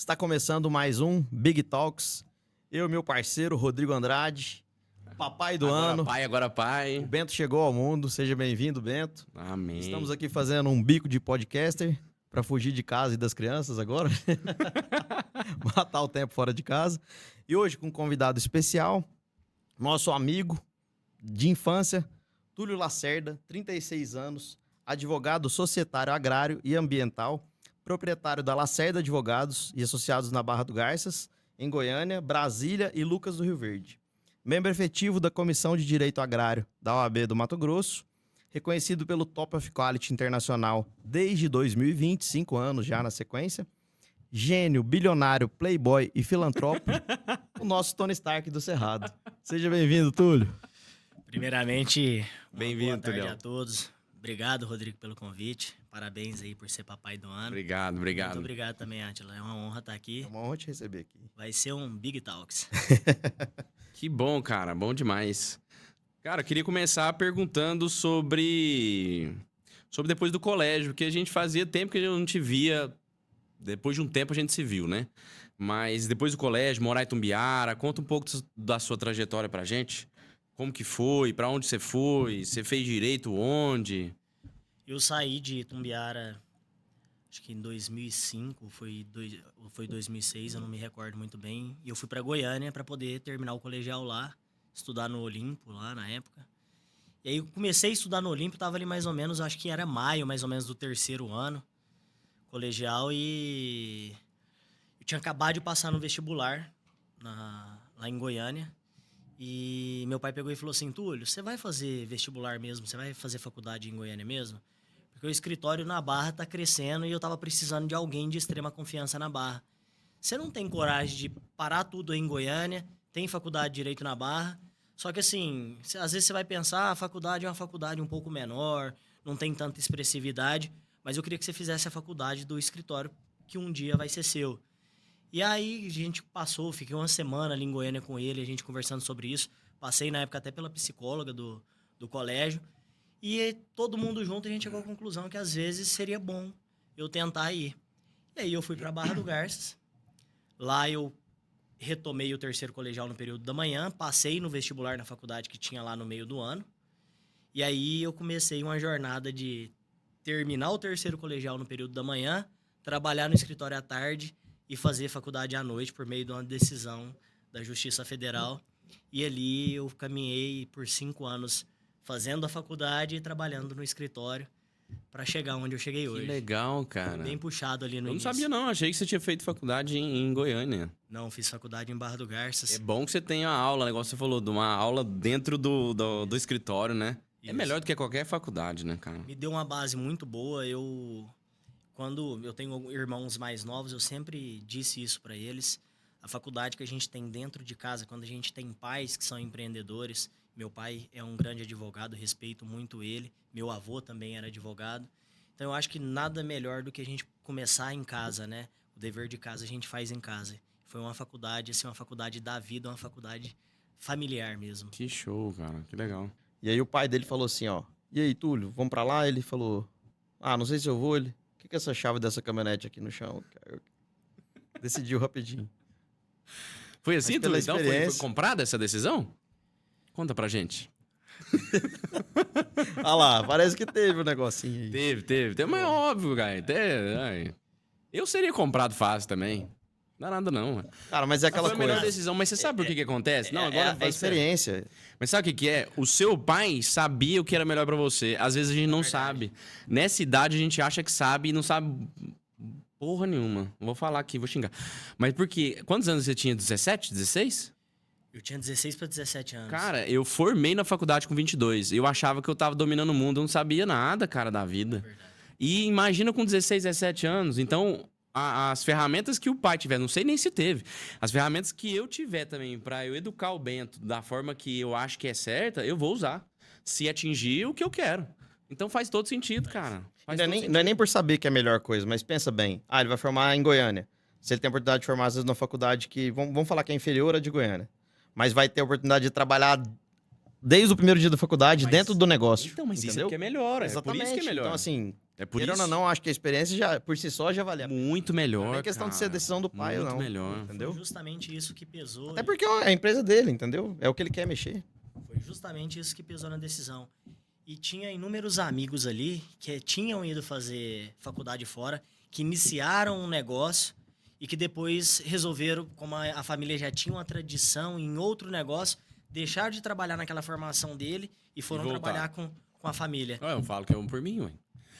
Está começando mais um Big Talks. Eu e meu parceiro, Rodrigo Andrade, papai do Agora ano. pai, agora O pai. Bento chegou ao mundo. Seja bem-vindo, Bento. Amém. Estamos aqui fazendo um bico de podcaster para fugir de casa e das crianças agora. Matar o tempo fora de casa. E hoje com um convidado especial, nosso amigo de infância, Túlio Lacerda, 36 anos, advogado societário agrário e ambiental, proprietário da Lacerda Advogados e Associados na Barra do Garças, em Goiânia, Brasília e Lucas do Rio Verde. Membro efetivo da Comissão de Direito Agrário da OAB do Mato Grosso, reconhecido pelo Top of Quality Internacional desde 2020, 5 anos já na sequência. Gênio, bilionário, playboy e filantropo, o nosso Tony Stark do Cerrado. Seja bem-vindo, Túlio. Primeiramente, Bem-vindo, boa tarde Tulião. a todos. Obrigado, Rodrigo, pelo convite. Parabéns aí por ser papai do ano. Obrigado. Muito obrigado também, Átila. É uma honra estar aqui. É uma honra te receber aqui. Vai ser um Big Talks. Que bom, cara. Bom demais. Cara, eu queria começar perguntando sobre depois do colégio, porque a gente fazia tempo que a gente não te via. Depois de um tempo a gente se viu, né? Mas depois do colégio, morar em Itumbiara, conta um pouco da sua trajetória pra gente. Como que foi? Pra onde você foi? Você fez direito onde? Eu saí de Itumbiara, acho que em 2005, foi 2006, eu não me recordo muito bem. E eu fui para Goiânia para poder terminar o colegial lá, estudar no Olimpo lá na época. E aí eu comecei a estudar no Olimpo, tava ali mais ou menos, acho que era maio mais ou menos do terceiro ano colegial, e eu tinha acabado de passar no vestibular lá em Goiânia. E meu pai pegou e falou assim: Túlio, você vai fazer vestibular mesmo? Você vai fazer faculdade em Goiânia mesmo? Porque o escritório na Barra tá crescendo e eu tava precisando de alguém de extrema confiança na Barra. Você não tem coragem de parar tudo aí em Goiânia, tem faculdade de Direito na Barra, só que assim, às vezes você vai pensar, a faculdade é uma faculdade um pouco menor, não tem tanta expressividade, mas eu queria que você fizesse a faculdade do escritório, que um dia vai ser seu. E aí a gente passou, fiquei uma semana ali em Goiânia com ele, a gente conversando sobre isso. Passei na época até pela psicóloga do colégio. E todo mundo junto a gente chegou à conclusão que às vezes seria bom eu tentar ir. E aí eu fui para Barra do Garças. Lá eu retomei o terceiro colegial no período da manhã, passei no vestibular na faculdade que tinha lá no meio do ano. E aí eu comecei uma jornada de terminar o terceiro colegial no período da manhã, trabalhar no escritório à tarde e fazer faculdade à noite por meio de uma decisão da Justiça Federal. E ali eu caminhei por 5 anos fazendo a faculdade e trabalhando no escritório para chegar onde eu cheguei hoje. Que legal, cara. Bem puxado ali no Eu não início. sabia não, achei que você tinha feito faculdade em Goiânia. Não, fiz faculdade em Barra do Garças. É bom que você tenha uma aula, negócio que você falou, de uma aula dentro do escritório, né? É Isso. melhor do que qualquer faculdade, né, cara? Me deu uma base muito boa. Quando eu tenho irmãos mais novos, eu sempre disse isso para eles. A faculdade que a gente tem dentro de casa, quando a gente tem pais que são empreendedores, meu pai é um grande advogado, respeito muito ele. Meu avô também era advogado. Então eu acho que nada melhor do que a gente começar em casa, né? O dever de casa a gente faz em casa. Foi uma faculdade, assim, uma faculdade da vida, uma faculdade familiar mesmo. Que show, cara. Que legal. E aí o pai dele falou assim, ó, e aí, Túlio, vamos pra lá? Ele falou, não sei se eu vou. Ele, o que é essa chave dessa caminhonete aqui no chão? Decidiu rapidinho. Foi assim, Mas pela Túlio? Então foi experiência- comprada essa decisão? Conta pra gente. Ah lá, parece que teve um negocinho aí. Teve. Mas é óbvio, cara. Eu seria comprado fácil também. Não dá nada, não. Cara, mas é aquela Foi a melhor coisa. decisão. Mas você sabe o que acontece? Não, agora É a experiência. Mas sabe o que é? O seu pai sabia o que era melhor pra você. Às vezes a gente não sabe. Nessa idade a gente acha que sabe e não sabe porra nenhuma. Não vou falar aqui, vou xingar. Mas por quê? Quantos anos você tinha? 17? 16? Eu tinha 16 para 17 anos. Cara, eu formei na faculdade com 22. Eu achava que eu tava dominando o mundo. Eu não sabia nada, cara, da vida. Verdade. E imagina com 16, 17 anos. Então, as ferramentas que o pai tiver, não sei nem se teve, as ferramentas que eu tiver também pra eu educar o Bento da forma que eu acho que é certa, eu vou usar. Se atingir o que eu quero. Então faz todo sentido, cara. Faz Não é, todo nem, sentido. não é nem por saber que é a melhor coisa, mas pensa bem. Ele vai formar em Goiânia. Se ele tem a oportunidade de formar, às vezes, numa faculdade que, vamos falar que é inferior à de Goiânia. Mas vai ter a oportunidade de trabalhar desde o primeiro dia da faculdade, Mas- dentro do negócio. Então, mas isso entendeu? é que é melhor. É por Exatamente. isso que é melhor. Então, assim, É por Querendo isso. ou não, acho que a experiência já, por si só já vale a pena. Muito melhor. Não é questão de ser cara. decisão do pai ou Muito não. melhor. Entendeu? Foi justamente isso que pesou. Até porque é a empresa dele, entendeu? É o que ele quer mexer. Foi justamente isso que pesou na decisão. E tinha inúmeros amigos ali que tinham ido fazer faculdade fora, que iniciaram um negócio e que depois resolveram, como a família já tinha uma tradição em outro negócio, deixar de trabalhar naquela formação dele e foram voltar. trabalhar com a família. Eu falo que é um por mim, ué.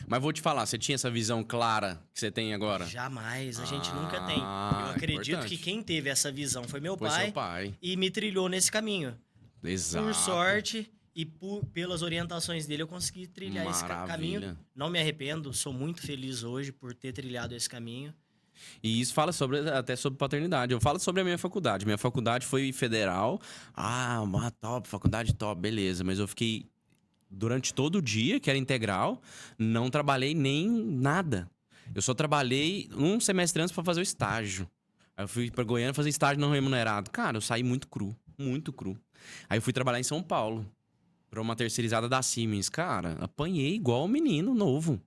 Mas vou te falar, você tinha essa visão clara que você tem agora? Jamais, a gente nunca tem. Eu Ah, acredito importante. que quem teve essa visão foi meu Foi pai, seu pai. e me trilhou nesse caminho. Exato. Por sorte e pelas orientações dele, eu consegui trilhar esse caminho. Maravilha. Não me arrependo, sou muito feliz hoje por ter trilhado esse caminho. E isso fala até sobre paternidade. Eu falo sobre a minha faculdade. Minha faculdade foi federal. Uma top, faculdade top, beleza. Mas eu fiquei durante todo o dia, que era integral, não trabalhei nem nada. Eu só trabalhei um semestre antes para fazer o estágio. Aí eu fui para Goiânia fazer estágio não remunerado. Cara, eu saí muito cru, muito cru. Aí eu fui trabalhar em São Paulo, para uma terceirizada da Siemens. Cara, apanhei igual um menino novo.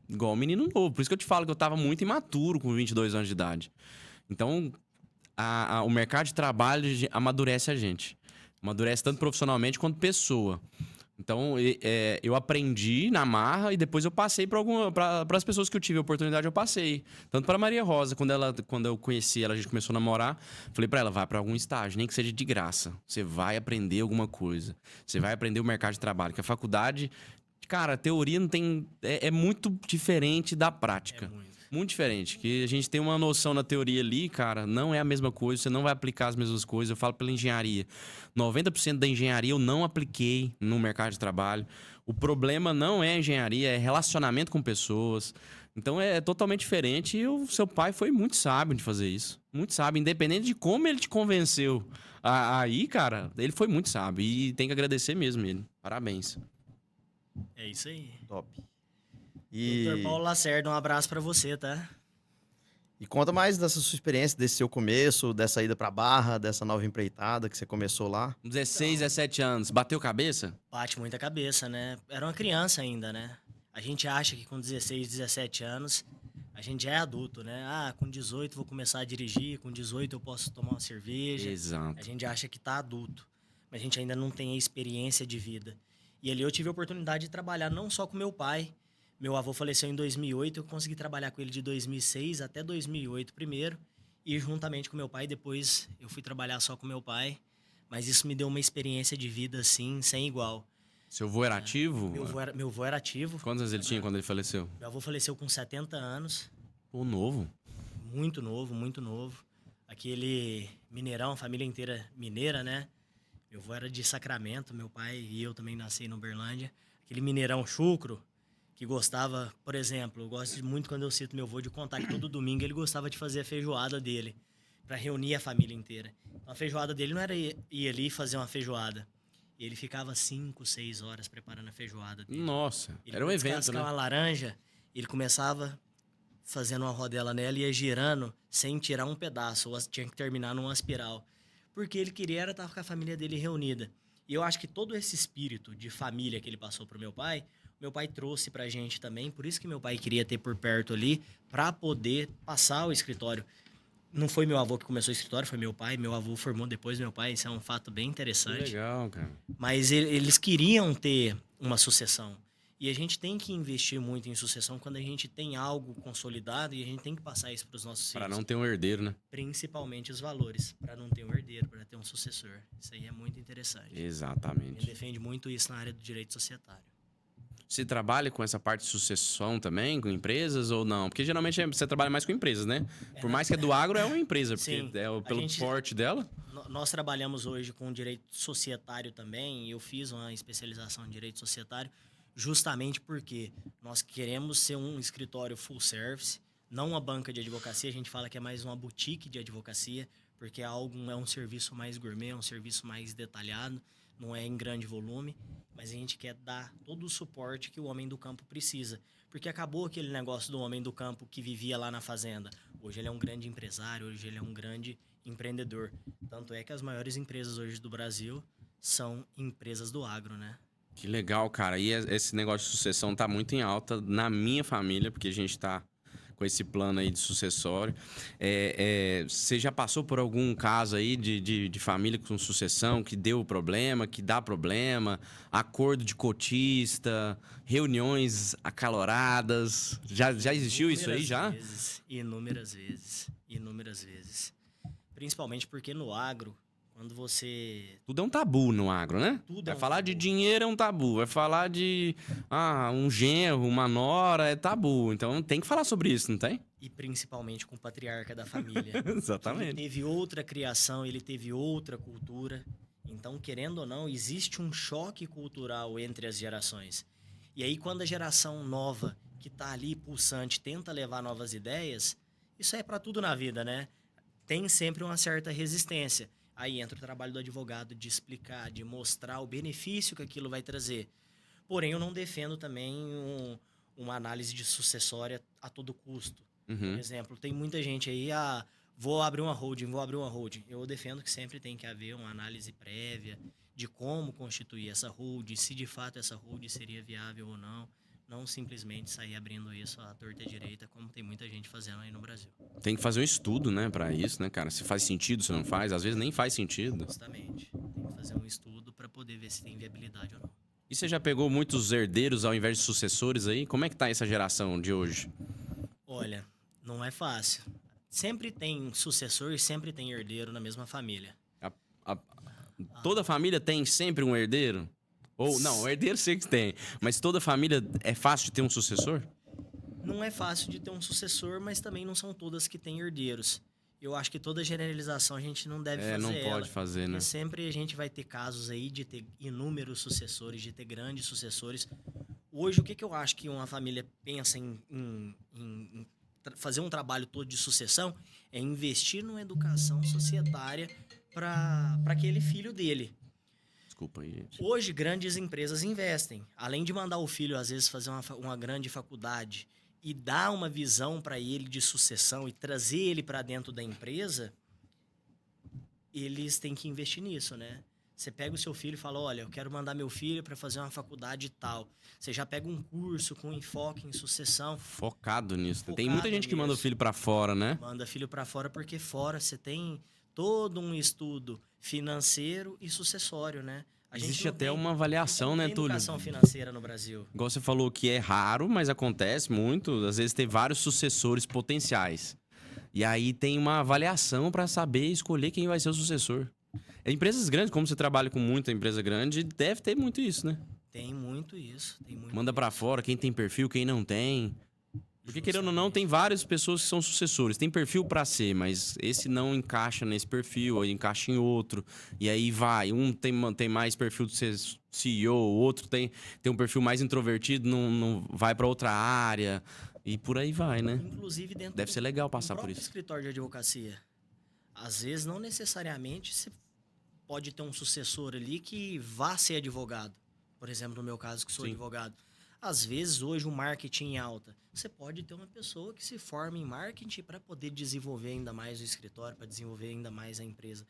Igual um menino novo. Por isso que eu te falo que eu tava muito imaturo com 22 anos de idade. Então, o mercado de trabalho amadurece a gente. Amadurece tanto profissionalmente quanto pessoa. Então, eu aprendi na marra e depois eu passei para as pessoas que eu tive a oportunidade, eu passei. Tanto para Maria Rosa, quando eu conheci ela, a gente começou a namorar, falei para ela, vai para algum estágio, nem que seja de graça. Você vai aprender alguma coisa. Você vai aprender o mercado de trabalho. Que a faculdade, cara, a teoria não tem... É muito diferente da prática. É muito. Muito diferente. Que a gente tem uma noção na teoria ali, cara, não é a mesma coisa, você não vai aplicar as mesmas coisas. Eu falo pela engenharia. 90% da engenharia eu não apliquei no mercado de trabalho. O problema não é a engenharia, é relacionamento com pessoas. Então é totalmente diferente e o seu pai foi muito sábio de fazer isso. Muito sábio, independente de como ele te convenceu. Aí, cara, ele foi muito sábio e tem que agradecer mesmo ele. Parabéns. É isso aí. Top. E, Dr. Paulo Lacerda, um abraço pra você, tá? e conta mais dessa sua experiência, desse seu começo, dessa ida pra Barra, dessa nova empreitada que você começou lá. 16, 17 anos, bateu cabeça? Bate muita cabeça, né? Era uma criança ainda, né? A gente acha que com 16, 17 anos a gente já é adulto, né? Com 18 vou começar a dirigir, com 18 eu posso tomar uma cerveja. Exato. A gente acha que tá adulto, mas a gente ainda não tem a experiência de vida. E ali eu tive a oportunidade de trabalhar não só com meu pai. Meu avô faleceu em 2008, eu consegui trabalhar com ele de 2006 até 2008 primeiro. E juntamente com meu pai, depois eu fui trabalhar só com meu pai. Mas isso me deu uma experiência de vida, assim, sem igual. Seu avô era ativo? Meu avô era ativo. Quantos anos ele tinha quando ele faleceu? Meu avô faleceu com 70 anos. Pô, novo. Muito novo, muito novo. Aquele mineirão, família inteira mineira, né? Meu avô era de Sacramento, meu pai e eu também nasci em Uberlândia. Aquele mineirão chucro, que gostava, por exemplo, eu gosto muito quando eu cito meu avô de contar que todo domingo ele gostava de fazer a feijoada dele, para reunir a família inteira. Então, a feijoada dele não era ir ali fazer uma feijoada. Ele ficava 5, 6 horas preparando a feijoada dele. Nossa, Ele era um evento, descascava né? uma laranja, ele começava fazendo uma rodela nela e ia girando sem tirar um pedaço, ou tinha que terminar numa espiral. Porque ele queria era estar com a família dele reunida. E eu acho que todo esse espírito de família que ele passou pro meu pai trouxe pra gente também. Por isso que meu pai queria ter por perto ali, pra poder passar o escritório. Não foi meu avô que começou o escritório, foi meu pai. Meu avô formou depois do meu pai, isso é um fato bem Que interessante. legal, cara. Mas eles queriam ter uma sucessão. E a gente tem que investir muito em sucessão quando a gente tem algo consolidado e a gente tem que passar isso para os nossos Para filhos. não ter um herdeiro, né? Principalmente os valores, para não ter um herdeiro, para ter um sucessor. Isso aí é muito interessante. Ele Exatamente. defende muito isso na área do direito societário. Você trabalha com essa parte de sucessão também, com empresas ou não? Porque geralmente você trabalha mais com empresas, né? Por mais que é do agro, é uma empresa, porque Sim, pelo gente- porte dela. Nós trabalhamos hoje com direito societário também. Eu fiz uma especialização em direito societário justamente porque nós queremos ser um escritório full service, não uma banca de advocacia. A gente fala que é mais uma boutique de advocacia, porque é um serviço mais gourmet, é um serviço mais detalhado, não é em grande volume, mas a gente quer dar todo o suporte que o homem do campo precisa. Porque acabou aquele negócio do homem do campo que vivia lá na fazenda. Hoje ele é um grande empresário, hoje ele é um grande empreendedor. Tanto é que as maiores empresas hoje do Brasil são empresas do agro, né? Que legal, cara. E esse negócio de sucessão tá muito em alta na minha família, porque a gente tá com esse plano aí de sucessório. Você já passou por algum caso aí de família com sucessão que deu problema, que dá problema, acordo de cotista, reuniões acaloradas? Já existiu isso aí já? Inúmeras vezes. Inúmeras vezes. Principalmente porque no agro, quando você... Tudo é um tabu no agro, né? Tudo Vai é um falar de tabu. dinheiro é um tabu. Vai falar de um genro, uma nora é tabu. Então tem que falar sobre isso, não tem? E principalmente com o patriarca da família. Exatamente. Ele teve outra criação, ele teve outra cultura. Então, querendo ou não, existe um choque cultural entre as gerações. E aí, quando a geração nova, que tá ali pulsante, tenta levar novas ideias, isso é para tudo na vida, né? Tem sempre uma certa resistência. Aí entra o trabalho do advogado de explicar, de mostrar o benefício que aquilo vai trazer. Porém, eu não defendo também uma análise de sucessória a todo custo. Por Uhum. exemplo, tem muita gente aí, vou abrir uma holding. Eu defendo que sempre tem que haver uma análise prévia de como constituir essa holding, se de fato essa holding seria viável ou não. Não simplesmente sair abrindo isso à torta e à direita, como tem muita gente fazendo aí no Brasil. Tem que fazer um estudo, né, pra isso, né, cara? Se faz sentido, se não faz. Às vezes nem faz sentido. Justamente. Tem que fazer um estudo para poder ver se tem viabilidade ou não. E você já pegou muitos herdeiros ao invés de sucessores aí? Como é que tá essa geração de hoje? Olha, não é fácil. Sempre tem sucessor e sempre tem herdeiro na mesma família. Toda família tem sempre um herdeiro? Ou, não, herdeiro sei que tem. Mas toda família é fácil de ter um sucessor? Não é fácil de ter um sucessor, mas também não são todas que têm herdeiros. Eu acho que toda generalização a gente não deve fazer não ela. pode fazer, né? Porque sempre a gente vai ter casos aí de ter inúmeros sucessores, de ter grandes sucessores. Hoje, o que eu acho que uma família pensa em fazer um trabalho todo de sucessão é investir numa educação societária para aquele filho dele. Desculpa aí, gente. Hoje, grandes empresas investem. Além de mandar o filho, às vezes, fazer uma grande faculdade e dar uma visão para ele de sucessão e trazer ele para dentro da empresa, eles têm que investir nisso, né? Você pega o seu filho e fala, olha, eu quero mandar meu filho para fazer uma faculdade tal. Você já pega um curso com enfoque em sucessão. Focado nisso. Tem Focado muita gente que manda o nisso. filho pra fora, né? Manda filho para fora porque fora você tem todo um estudo financeiro e sucessório, né? A gente Existe não até tem- uma avaliação, né, tem Túlio? educação financeira no Brasil. Igual você falou que é raro, mas acontece muito. Às vezes tem vários sucessores potenciais. E aí tem uma avaliação pra saber escolher quem vai ser o sucessor. Empresas grandes, como você trabalha com muita empresa grande, deve ter muito isso, né? Tem muito isso. Tem muito Manda pra isso. fora quem tem perfil, quem não tem. Porque querendo ou não, tem várias pessoas que são sucessores. Tem perfil pra ser, mas esse não encaixa nesse perfil, ou encaixa em outro. E aí vai. Um tem mais perfil de ser CEO, o outro tem um perfil mais introvertido, não vai pra outra área. E por aí vai, né? Inclusive dentro Deve ser legal passar do por próprio isso. escritório de advocacia. Às vezes, não necessariamente você pode ter um sucessor ali que vá ser advogado. Por exemplo, no meu caso, que sou Sim. advogado. Às vezes, hoje, o marketing em alta. Você pode ter uma pessoa que se forma em marketing para poder desenvolver ainda mais o escritório, para desenvolver ainda mais a empresa.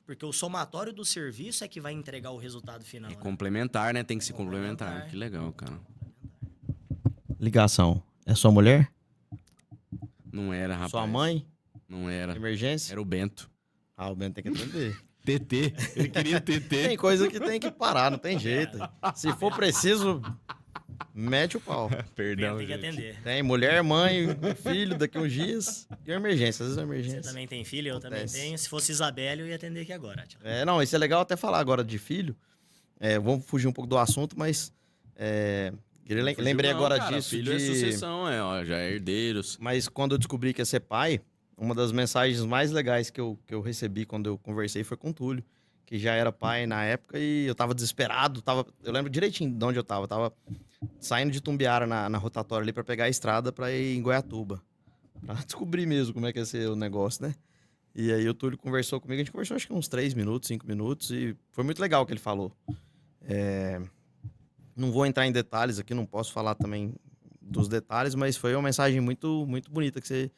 Porque o somatório do serviço é que vai entregar o resultado final. É né? complementar, né? Tem que se Complementar. complementar. Que legal, cara. Ligação. É sua mulher? Não era, rapaz. Sua mãe? Não era. Emergência? Era o Bento. Ah, o Bento tem que atender. TT. Ele queria TT. Tem coisa que tem que parar, não tem jeito. Se for preciso, mete o pau. Perdão, Tem que gente. atender. Tem mulher, mãe, filho daqui uns dias. E uma emergência, às vezes é uma Você emergência. também tem filho? Eu também Acontece. tenho. Se fosse Isabelle, eu ia atender aqui agora. Tio. Não, isso é legal até falar agora de filho. Vamos fugir um pouco do assunto, mas lembrei Não, agora cara, disso. Filho é sucessão, ó, já é herdeiros. Mas quando eu descobri que ia ser pai, uma das mensagens mais legais que eu recebi quando eu conversei foi com o Túlio, que já era pai na época e eu tava desesperado. Eu lembro direitinho de onde eu tava. Eu tava saindo de Tumbiara na rotatória ali pra pegar a estrada pra ir em Goiatuba. Pra descobrir mesmo como é que ia ser o negócio, né? E aí o Túlio conversou comigo, a gente conversou acho que uns 3 minutos, 5 minutos, e foi muito legal o que ele falou. Não vou entrar em detalhes aqui, não posso falar também dos detalhes, mas foi uma mensagem muito, muito bonita que você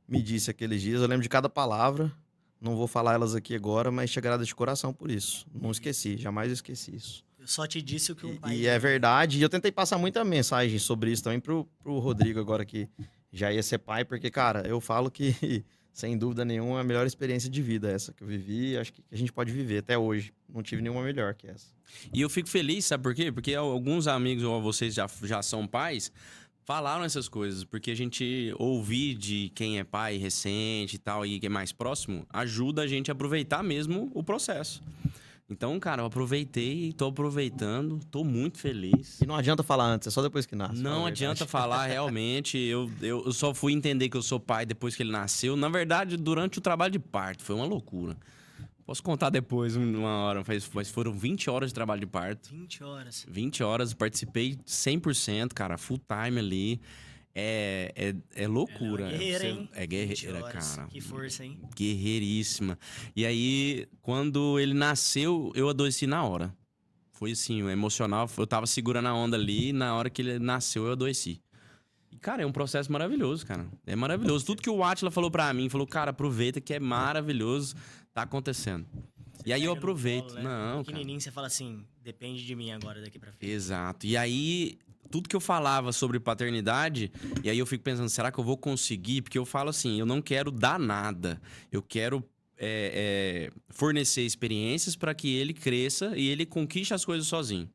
me disse aqueles dias. Eu lembro de cada palavra, não vou falar elas aqui agora, mas te agradeço de coração por isso. Não esqueci, jamais esqueci isso. só te disse o que o pai E é disse. verdade. E eu tentei passar muita mensagem sobre isso também pro Rodrigo agora que já ia ser pai, porque, cara, eu falo que, sem dúvida nenhuma, é a melhor experiência de vida essa que eu vivi, acho que a gente pode viver até hoje. Não tive nenhuma melhor que essa. E eu fico feliz, sabe por quê? Porque alguns amigos ou vocês já são pais, falaram essas coisas. Porque a gente ouvir de quem é pai recente e tal, e que é mais próximo, ajuda a gente a aproveitar mesmo o processo. Então, cara, eu aproveitei, tô aproveitando, tô muito feliz. E não adianta falar antes, é só depois que nasce. Não adianta falar, realmente. Eu só fui entender que eu sou pai depois que ele nasceu. Na verdade, durante o trabalho de parto. Foi uma loucura. Posso contar depois, uma hora. Mas foram 20 horas de trabalho de parto. 20 horas. 20 horas, participei 100%, cara. Full time ali. É loucura. Ela é uma guerreira, hein? É 20 guerreira, horas. cara. Que força, hein? Guerreiríssima. E aí, quando ele nasceu, eu adoeci na hora. Foi assim, emocional. Eu tava segurando a onda ali e na hora que ele nasceu, eu adoeci. E, cara, é um processo maravilhoso, cara. É maravilhoso. Tudo que o Átila falou pra mim, falou, cara, aproveita que é maravilhoso, tá acontecendo. E aí eu Pega no aproveito. colo, né? Não, cara. Pequenininho, você fala assim, depende de mim agora daqui pra frente. Exato. E aí, tudo que eu falava sobre paternidade, e aí eu fico pensando, será que eu vou conseguir? Porque eu falo assim, eu não quero dar nada. Eu quero fornecer experiências para que ele cresça e ele conquiste as coisas sozinho.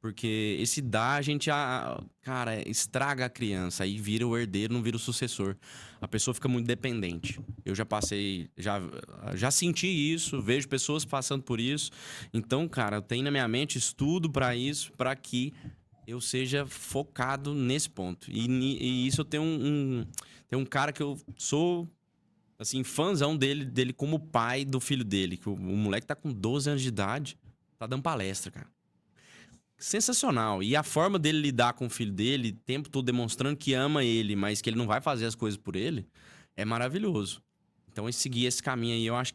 Porque esse dar, a gente, cara, estraga a criança. Aí vira o herdeiro, não vira o sucessor. A pessoa fica muito dependente. Eu já passei, já senti isso, vejo pessoas passando por isso. Então, cara, eu tenho na minha mente estudo para isso, para que eu seja focado nesse ponto. E isso eu tenho tem um cara que eu sou, assim, fãzão dele como pai do filho dele. Que o moleque tá com 12 anos de idade, tá dando palestra, cara. Sensacional. E a forma dele lidar com o filho dele, o tempo todo demonstrando que ama ele, mas que ele não vai fazer as coisas por ele, é maravilhoso. Então, seguir esse caminho aí, eu acho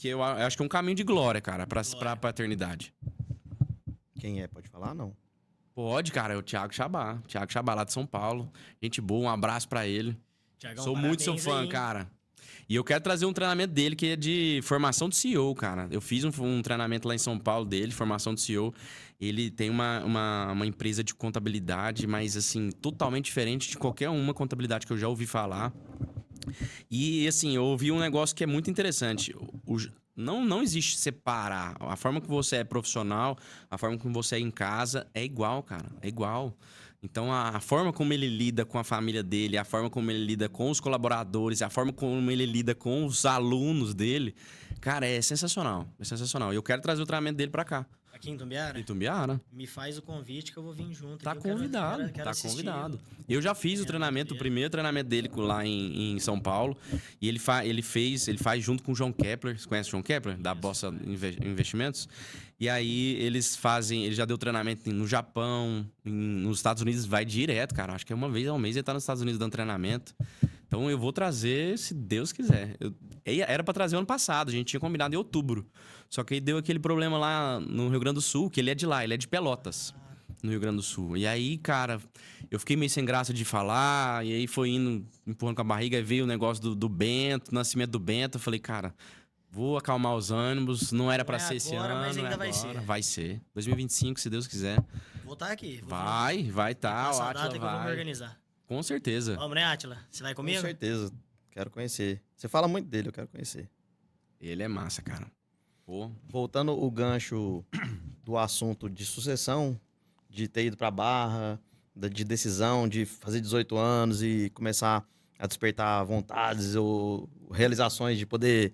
eu acho que é um caminho de glória, cara, pra paternidade. Quem é? Pode falar? Não. Pode, cara, é o Thiago Chabá. Thiago Chabá, lá de São Paulo. Gente boa, um abraço pra ele. Thiagão, Sou muito seu parabéns fã, aí, cara. E eu quero trazer um treinamento dele que é de formação de CEO, cara. Eu fiz um treinamento lá em São Paulo dele, formação de CEO. Ele tem uma empresa de contabilidade, mas assim, totalmente diferente de qualquer uma contabilidade que eu já ouvi falar. E assim, eu ouvi um negócio que é muito interessante. Não existe separar. A forma que você é profissional, a forma como você é em casa, é igual, cara. É igual. Então, a forma como ele lida com a família dele, a forma como ele lida com os colaboradores, a forma como ele lida com os alunos dele, cara, é sensacional. É sensacional. E eu quero trazer o treinamento dele pra cá. Aqui em Tumbiara? Em Tumbiara. Me faz o convite que eu vou vir junto. Tá aqui. Eu convidado, quero tá assistir. convidado. Eu já fiz o treinamento, o primeiro treinamento dele lá em São Paulo. E ele faz junto com o João Kepler. Você conhece o João Kepler? Da Bossa Investimentos. E aí ele já deu treinamento no Japão, nos Estados Unidos, vai direto, cara. Acho que é uma vez ao mês ele tá nos Estados Unidos dando treinamento. Então eu vou trazer, se Deus quiser. Era pra trazer ano passado, a gente tinha combinado em outubro. Só que aí deu aquele problema lá no Rio Grande do Sul, que ele é de lá, ele é de Pelotas, no Rio Grande do Sul. E aí, cara, eu fiquei meio sem graça de falar, e aí foi indo, empurrando com a barriga, aí veio o negócio do Bento, nascimento do Bento. Eu falei, cara, vou acalmar os ânimos, não era pra ser esse ano, mas ainda não é vai agora. ser. Vai ser. 2025, se Deus quiser. Vou estar aqui. Vai tá, o Essa Átila data que eu vou me vai. organizar. Com certeza. Vamos, né, Átila? Você vai Com comigo? certeza. Quero conhecer. Você fala muito dele, eu quero conhecer. Ele é massa, cara. Pô. Voltando o gancho do assunto de sucessão, de ter ido pra Barra, de decisão, de fazer 18 anos e começar a despertar vontades ou realizações de poder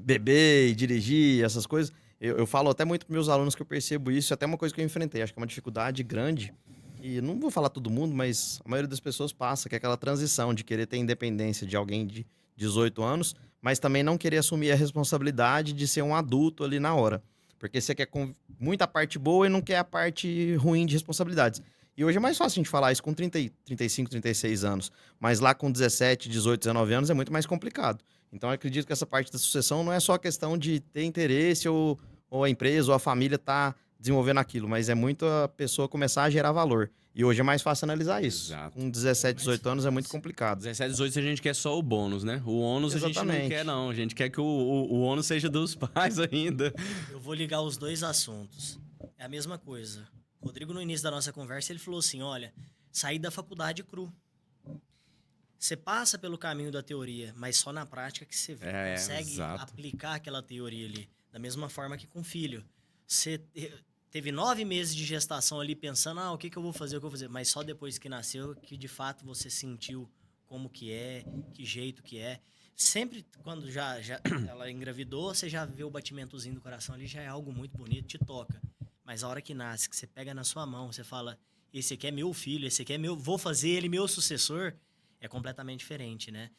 beber e dirigir, essas coisas. Eu falo até muito para meus alunos que eu percebo isso, é até uma coisa que eu enfrentei. Acho que é uma dificuldade grande. E não vou falar todo mundo, mas a maioria das pessoas passa, que é aquela transição de querer ter independência de alguém de 18 anos, mas também não querer assumir a responsabilidade de ser um adulto ali na hora. Porque você quer muita parte boa e não quer a parte ruim de responsabilidades. E hoje é mais fácil a gente falar isso com 30, 35, 36 anos. Mas lá com 17, 18, 19 anos é muito mais complicado. Então eu acredito que essa parte da sucessão não é só a questão de ter interesse ou a empresa ou a família tá desenvolvendo aquilo, mas é muito a pessoa começar a gerar valor. E hoje é mais fácil analisar isso. Exato. Com 17, 18 anos é muito complicado. 17, 18 a gente quer só o bônus, né? O ônus a gente não Exatamente. quer, não. A gente quer que o ônus seja dos pais ainda. Eu vou ligar os dois assuntos. É a mesma coisa. O Rodrigo, no início da nossa conversa, ele falou assim, olha, sair da faculdade cru. Você passa pelo caminho da teoria, mas só na prática que você consegue exato. aplicar aquela teoria ali. Da mesma forma que com o filho. Você teve 9 meses de gestação ali pensando, o que eu vou fazer, o que eu vou fazer. Mas só depois que nasceu que de fato você sentiu como que é, que jeito que é. Sempre quando já ela engravidou, você já vê o batimentozinho do coração ali, já é algo muito bonito, te toca. Mas a hora que nasce, que você pega na sua mão, você fala, esse aqui é meu filho, esse aqui é meu, vou fazer ele meu sucessor, é completamente diferente, né?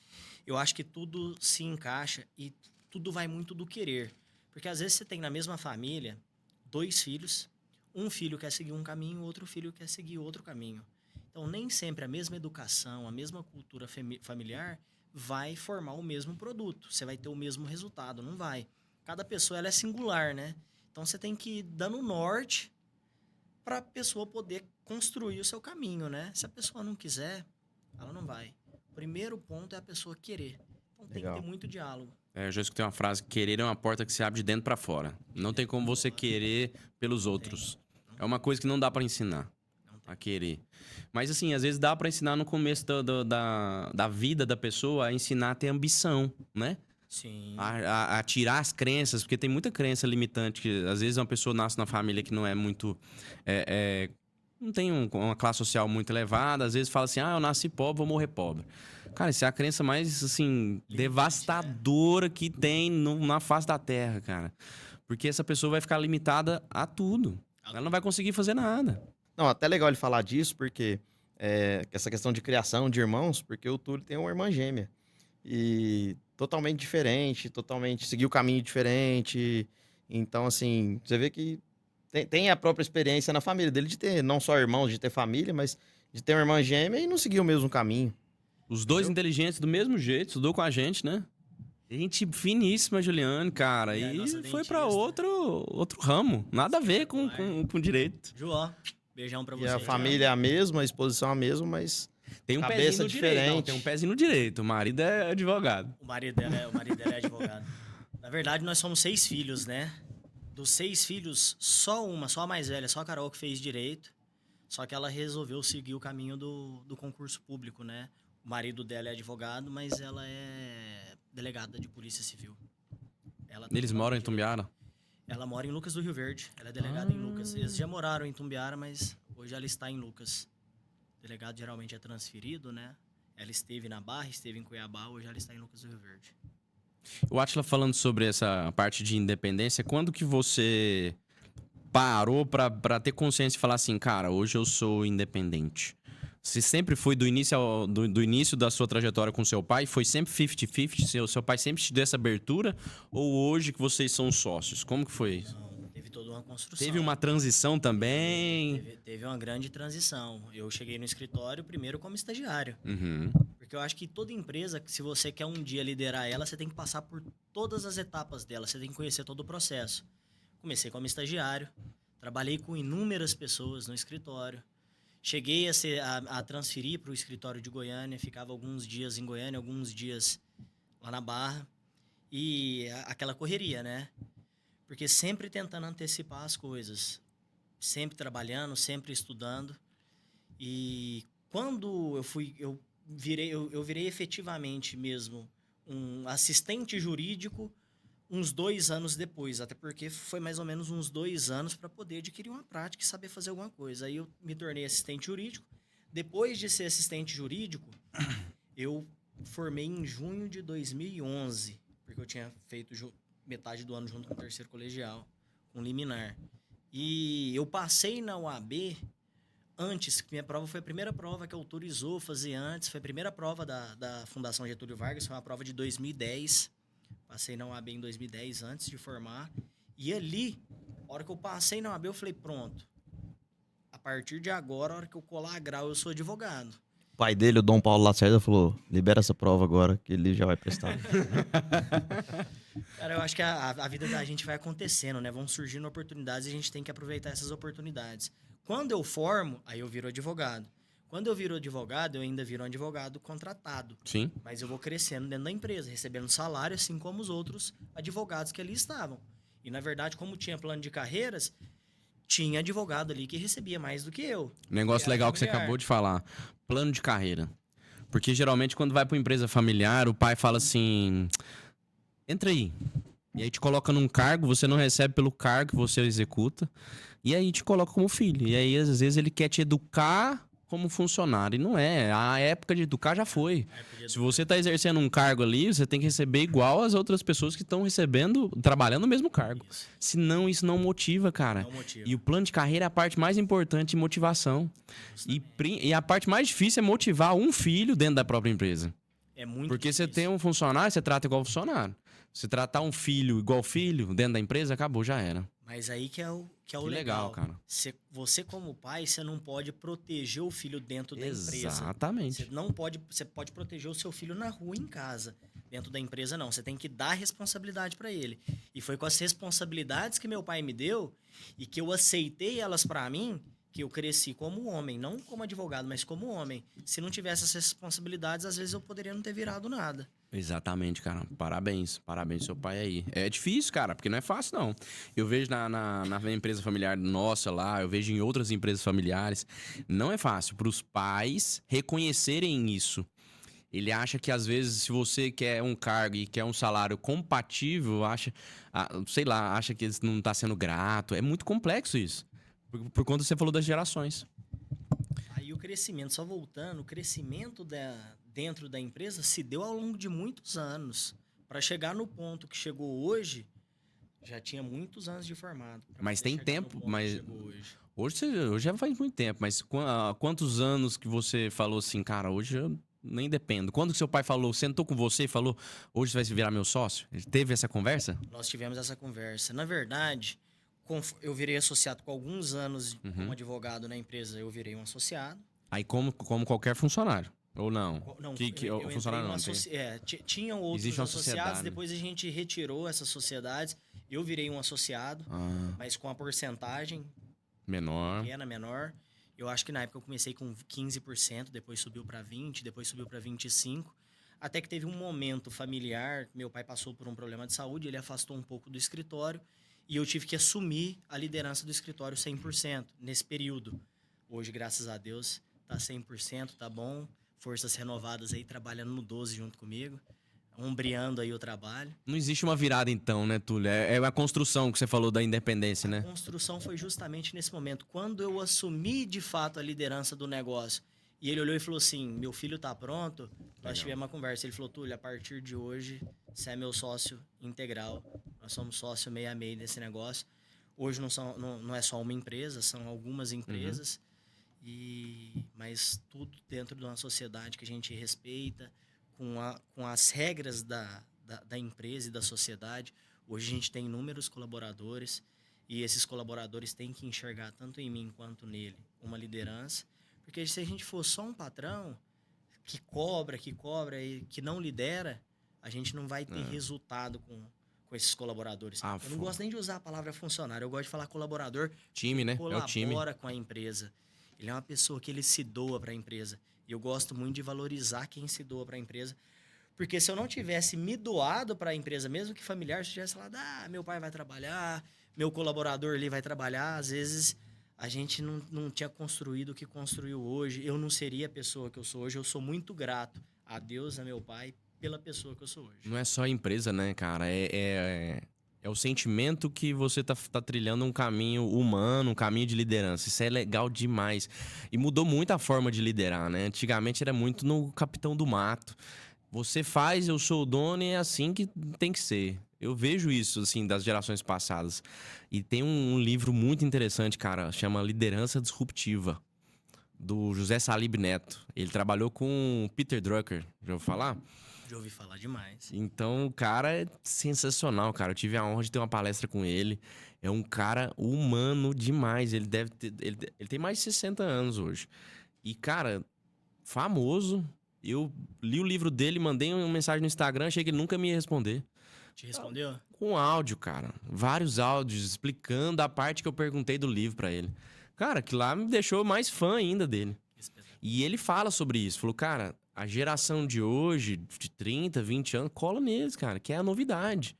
Eu acho que tudo se encaixa e tudo vai muito do querer. Porque às vezes você tem na mesma família 2 filhos, um filho quer seguir um caminho, outro filho quer seguir outro caminho. Então, nem sempre a mesma educação, a mesma cultura familiar vai formar o mesmo produto. Você vai ter o mesmo resultado, não vai. Cada pessoa ela é singular, né? Então, você tem que ir dando norte para a pessoa poder construir o seu caminho, né? Se a pessoa não quiser, ela não vai. O primeiro ponto é a pessoa querer. Então, tem que ter muito diálogo. Eu já escutei uma frase, querer é uma porta que se abre de dentro para fora. Não tem como você querer pelos outros. É uma coisa que não dá para ensinar a querer. Mas assim, às vezes dá para ensinar no começo da vida da pessoa, a ensinar a ter ambição, né? Sim. A tirar as crenças, porque tem muita crença limitante, que às vezes uma pessoa nasce numa família que não é muito... não tem uma classe social muito elevada, às vezes fala assim, eu nasci pobre, vou morrer pobre. Cara, isso é a crença mais, assim, devastadora que tem na face da Terra, cara. Porque essa pessoa vai ficar limitada a tudo. Ela não vai conseguir fazer nada. Não, até legal ele falar disso, porque essa questão de criação de irmãos, porque o Túlio tem uma irmã gêmea. E totalmente diferente, seguiu o caminho diferente. Então, assim, você vê que tem a própria experiência na família dele de ter não só irmãos, de ter família, mas de ter uma irmã gêmea e não seguir o mesmo caminho. Os dois inteligentes do mesmo jeito, estudou com a gente, né? Gente finíssima, Juliane, cara. E foi pra outro ramo. Nada a ver com direito. Ju, ó, beijão pra você. E a família é a mesma, a exposição é a mesma, mas tem um cabeça pezinho no diferente. Direito. Não, tem um pezinho no direito. O marido é advogado. O marido dela é advogado. Na verdade, nós somos 6 filhos, né? Dos 6 filhos, só a mais velha, só a Carol que fez direito. Só que ela resolveu seguir o caminho do concurso público, né? O marido dela é advogado, mas ela é delegada de polícia civil. Eles moram em Tumbiara? Ela mora em Lucas do Rio Verde. Ela é delegada em Lucas. Eles já moraram em Tumbiara, mas hoje ela está em Lucas. O delegado geralmente é transferido, né? Ela esteve na Barra, esteve em Cuiabá, hoje ela está em Lucas do Rio Verde. O Átila falando sobre essa parte de independência, quando que você parou pra ter consciência e falar assim, cara, hoje eu sou independente? Você sempre foi do início da sua trajetória com seu pai? Foi sempre 50-50? Seu pai sempre te deu essa abertura? Ou hoje que vocês são sócios? Como que foi isso? Não, teve toda uma construção. Teve uma transição também? Teve uma grande transição. Eu cheguei no escritório primeiro como estagiário. Uhum. Porque eu acho que toda empresa, se você quer um dia liderar ela, você tem que passar por todas as etapas dela. Você tem que conhecer todo o processo. Comecei como estagiário. Trabalhei com inúmeras pessoas no escritório. Cheguei a transferir para o escritório de Goiânia, ficava alguns dias em Goiânia, alguns dias lá na Barra. E aquela correria, né? Porque sempre tentando antecipar as coisas. Sempre trabalhando, sempre estudando. E quando eu virei efetivamente mesmo um assistente jurídico uns 2 anos depois, até porque foi mais ou menos uns 2 anos para poder adquirir uma prática e saber fazer alguma coisa. Aí eu me tornei assistente jurídico. Depois de ser assistente jurídico, eu formei em junho de 2011, porque eu tinha feito metade do ano junto com o terceiro colegial, com liminar. E eu passei na UAB antes, minha prova foi a primeira prova que autorizou fazer antes, foi a primeira prova da Fundação Getúlio Vargas, foi uma prova de 2010. Passei na UAB em 2010, antes de formar. E ali, a hora que eu passei na UAB, eu falei, pronto. A partir de agora, a hora que eu colar a grau, eu sou advogado. O pai dele, o Dom Paulo Lacerda, falou, libera essa prova agora, que ele já vai prestar. Cara, eu acho que a vida da gente vai acontecendo, né? Vão surgindo oportunidades e a gente tem que aproveitar essas oportunidades. quando eu formo, aí eu viro advogado. Quando eu viro advogado, eu ainda viro um advogado contratado. Sim. Mas eu vou crescendo dentro da empresa, recebendo salário, assim como os outros advogados que ali estavam. E, na verdade, como tinha plano de carreiras, tinha advogado ali que recebia mais do que eu. Negócio era legal que você familiar. acabou de falar. Plano de carreira. Porque geralmente quando vai pra uma empresa familiar, o pai fala assim: entra aí. E aí te coloca num cargo, você não recebe pelo cargo que você executa. E aí te coloca como filho. E aí, às vezes, ele quer te educar como funcionário. E não é. A época de educar já foi. Se você tá exercendo um cargo ali, você tem que receber igual as outras pessoas que estão recebendo, trabalhando no mesmo cargo. Isso, Senão, isso não motiva, cara. não motiva. E o plano de carreira é a parte mais importante de motivação. E a parte mais difícil é motivar um filho dentro da própria empresa. É muito Porque você difícil. tem um funcionário, você trata igual funcionário. Se tratar um filho igual filho dentro da empresa, acabou, já era. Mas aí que é o Que legal. legal, cara. Você, como pai, você não pode proteger o filho dentro da empresa. Exatamente. Você pode proteger o seu filho na rua, em casa. Dentro da empresa, não. Você tem que dar responsabilidade para ele. E foi com as responsabilidades que meu pai me deu e que eu aceitei elas para mim, que eu cresci como homem. Não como advogado, mas como homem. Se não tivesse essas responsabilidades, às vezes eu poderia não ter virado nada. Exatamente, cara. Parabéns. Parabéns, seu pai aí. É difícil, cara, porque não é fácil, não. Eu vejo na empresa familiar nossa lá, eu vejo em outras empresas familiares. Não é fácil para os pais reconhecerem isso. Ele acha que, às vezes, se você quer um cargo e quer um salário compatível, acha que não está sendo grato. É muito complexo isso. Por conta que você falou das gerações. Aí o crescimento, só voltando, o crescimento dentro da empresa se deu ao longo de muitos anos. Para chegar no ponto que chegou hoje, já tinha muitos anos de formado. Mas poder tem chegar no tempo, ponto que mas chegou hoje. hoje já faz muito tempo. Mas quantos anos que você falou assim, cara, hoje eu nem dependo? Quando que seu pai falou, sentou com você e falou, hoje você vai virar meu sócio? Ele teve essa conversa? Nós tivemos essa conversa. Na verdade, eu virei associado com alguns anos como advogado na empresa, eu virei um associado. Aí como qualquer funcionário, ou não? Não, O funcionário não, tem. Tinham outros Existe uma associados, sociedade. depois a gente retirou essas sociedades. Eu virei um associado, mas com a porcentagem Menor. pequena, menor. Eu acho que na época eu comecei com 15%, depois subiu para 20%, depois subiu para 25%. Até que teve um momento familiar, meu pai passou por um problema de saúde, ele afastou um pouco do escritório e eu tive que assumir a liderança do escritório 100% nesse período. Hoje, graças a Deus, tá 100%, tá bom. Forças renovadas aí, trabalhando no 12 junto comigo, ombreando aí o trabalho. Não existe uma virada então, né, Túlio? É uma construção que você falou da independência, A né? construção foi justamente nesse momento, quando eu assumi de fato a liderança do negócio. E ele olhou e falou assim, meu filho tá pronto? Nós tivemos uma conversa. Ele falou, Túlio, a partir de hoje, você é meu sócio integral. Nós somos sócio meio a meio desse negócio. Hoje não é só uma empresa, são algumas empresas. Mas tudo dentro de uma sociedade que a gente respeita, com as regras da empresa e da sociedade. Hoje a gente tem inúmeros colaboradores e esses colaboradores têm que enxergar, tanto em mim quanto nele, uma liderança. Porque se a gente for só um patrão que cobra e que não lidera, a gente não vai ter resultado com esses colaboradores. Eu não gosto nem de usar a palavra funcionário, eu gosto de falar colaborador. Time, né? É o time. Colabora com a empresa. Ele é uma pessoa que ele se doa para a empresa. E eu gosto muito de valorizar quem se doa para a empresa. Porque se eu não tivesse me doado para a empresa, mesmo que familiar, se eu tivesse falado, meu pai vai trabalhar, meu colaborador ali vai trabalhar, às vezes a gente não tinha construído o que construiu hoje. Eu não seria a pessoa que eu sou hoje. Eu sou muito grato a Deus, a meu pai, pela pessoa que eu sou hoje. Não é só a empresa, né, cara? É o sentimento que você tá trilhando um caminho humano, um caminho de liderança. Isso é legal demais. E mudou muito a forma de liderar, né? Antigamente era muito no capitão do mato. Você faz, eu sou o dono e é assim que tem que ser. Eu vejo isso, assim, das gerações passadas. E tem um livro muito interessante, cara, chama Liderança Disruptiva, do José Salib Neto. Ele trabalhou com Peter Drucker, já ouviu falar? Já ouvi falar demais. Então, o cara é sensacional, cara. Eu tive a honra de ter uma palestra com ele. É um cara humano demais. Ele tem mais de 60 anos hoje. E, cara, famoso. Eu li o livro dele, mandei uma mensagem no Instagram, achei que ele nunca me ia responder. Te respondeu? Com áudio, cara. Vários áudios explicando a parte que eu perguntei do livro pra ele. Cara, que lá me deixou mais fã ainda dele. E ele fala sobre isso. Falou, cara, a geração de hoje, de 30, 20 anos, cola neles, cara, que é a novidade.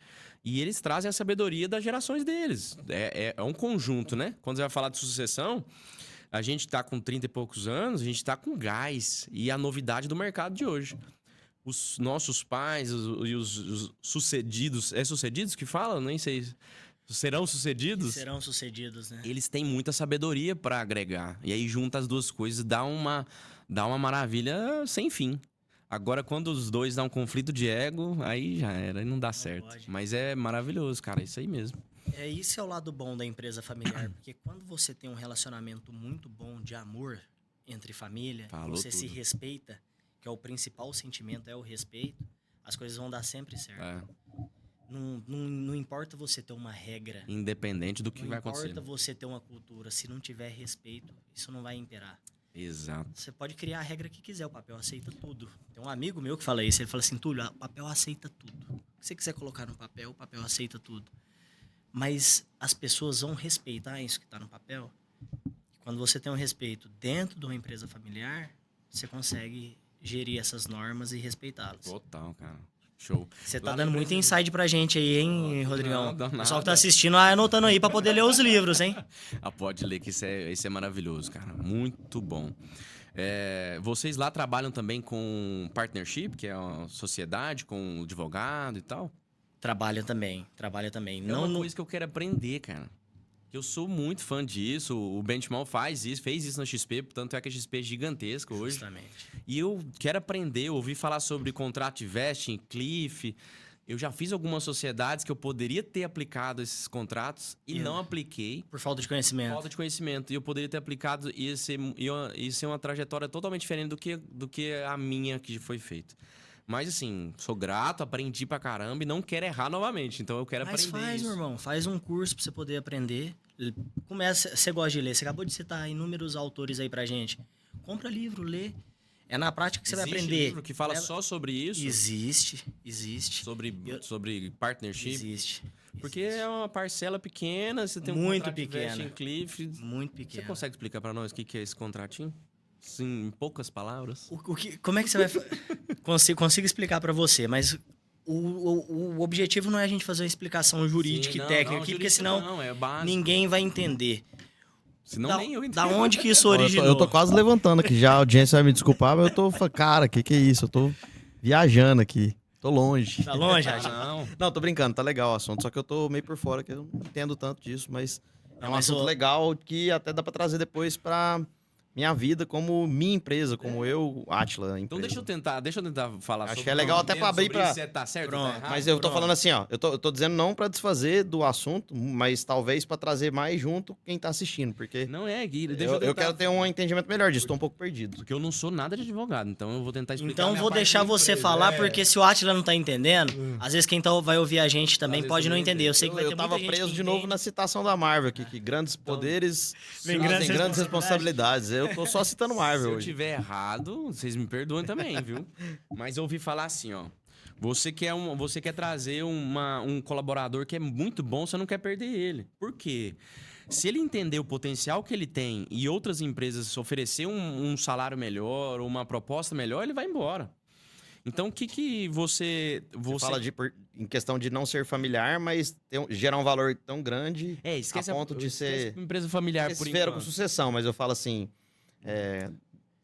E eles trazem a sabedoria das gerações deles. É um conjunto, né? Quando você vai falar de sucessão, a gente tá com 30 e poucos anos, a gente tá com gás e a novidade do mercado de hoje. Os nossos pais e os sucedidos... É sucedidos que fala? Nem sei... Serão sucedidos? Serão sucedidos, né? Eles têm muita sabedoria para agregar. E aí junta as duas coisas, dá uma maravilha sem fim. Agora, quando os dois dão um conflito de ego, aí já era, aí não dá certo. pode. Mas é maravilhoso, cara, isso aí mesmo. Isso é o lado bom da empresa familiar, porque quando você tem um relacionamento muito bom de amor entre família, Falou você se tudo. respeita, que é o principal sentimento, é o respeito, as coisas vão dar sempre certo. É, Não importa você ter uma regra, independente do que não vai importa acontecer. você ter uma cultura, se não tiver respeito, isso não vai imperar. Exato. Você pode criar a regra que quiser, o papel aceita tudo. Tem um amigo meu que fala isso, ele fala assim, Túlio, o papel aceita tudo. O que você quiser colocar no papel, o papel aceita tudo. Mas as pessoas vão respeitar isso que está no papel. Quando você tem um respeito dentro de uma empresa familiar, você consegue gerir essas normas e respeitá-las. Total, cara. Show. Você tá Lá dando na muito empresa- insight pra gente aí, hein, Rodrigão? Nada, O pessoal que nada. tá assistindo, vai anotando aí pra poder ler os livros, hein? Pode ler que isso é maravilhoso, cara. Muito bom. Vocês lá trabalham também com partnership, que é uma sociedade com advogado e tal? Trabalha também. É uma coisa que eu quero aprender, cara. Eu sou muito fã disso. O Benchmall fez isso na XP, tanto é que a XP é gigantesca hoje. Justamente. E eu quero aprender, ouvi falar sobre contrato de vesting, Cliff. Eu já fiz algumas sociedades que eu poderia ter aplicado esses contratos e não apliquei. Por falta de conhecimento. Falta de conhecimento. E eu poderia ter aplicado e ia ser uma trajetória totalmente diferente do que a minha que foi feita. Mas assim, sou grato, aprendi pra caramba e não quero errar novamente. Então eu quero Mas aprender faz, isso. meu irmão. Faz um curso pra você poder aprender. Começa, você gosta de ler. Você acabou de citar inúmeros autores aí pra gente. Compra livro, lê. É na prática que você vai Existe aprender. livro que fala só sobre isso? Existe. Sobre partnership? Existe. Porque é uma parcela pequena, você tem um Muito contrato de pequena. vesting, Cliff. Muito Você pequeno. consegue explicar pra nós o que é esse contratinho? Sim, em poucas palavras. Como é que você vai... Consigo explicar pra você, mas o objetivo não é a gente fazer uma explicação jurídica Sim, e não, técnica não, aqui, jurídica porque senão não, é básico. ninguém vai entender. Senão nem eu entendo. Da onde que isso Ó, originou? eu tô quase levantando aqui já, a audiência vai me desculpar, mas eu tô, cara, que é isso? Eu tô viajando aqui, tô longe. Tá longe, Ah, Adi? não. Não, tô brincando, tá legal o assunto, só que eu tô meio por fora, que eu não entendo tanto disso, mas é um Mas assunto legal que até dá pra trazer depois pra minha vida, como minha empresa, como eu, Átila, Então empresa. deixa eu tentar falar Acho sobre... que é legal até pra abrir sobre pra- se tá certo ou Pronto. tá errado. Mas eu tô Pronto. falando assim, ó, eu tô dizendo não pra desfazer do assunto, mas talvez pra trazer mais junto quem tá assistindo, porque Não é, Gui. Deixa eu tentar- quero ter um entendimento melhor disso, tô um pouco perdido. Porque eu não sou nada de advogado, então eu vou tentar explicar. a Então minha vou parte deixar da você empresa. falar, porque se o Atila não tá entendendo, às vezes quem vai ouvir a gente também Às vezes pode não também entender. Eu sei que vai ter Eu tava muita gente preso que de novo entende. na citação da Marvel aqui, que grandes poderes Vem trazem grandes grandes responsabilidades. Eu tô só citando Se Marvel eu hoje. tiver errado, vocês me perdoem também, viu? Mas eu ouvi falar assim, ó. Você quer trazer um colaborador que é muito bom, você não quer perder ele. Por quê? Se ele entender o potencial que ele tem e outras empresas oferecer um salário melhor ou uma proposta melhor, ele vai embora. Então, o que você... Você fala em questão de não ser familiar, mas gerar um valor tão grande esquece a ponto de ser... a empresa familiar por Esfera com enquanto. sucessão, mas eu falo assim...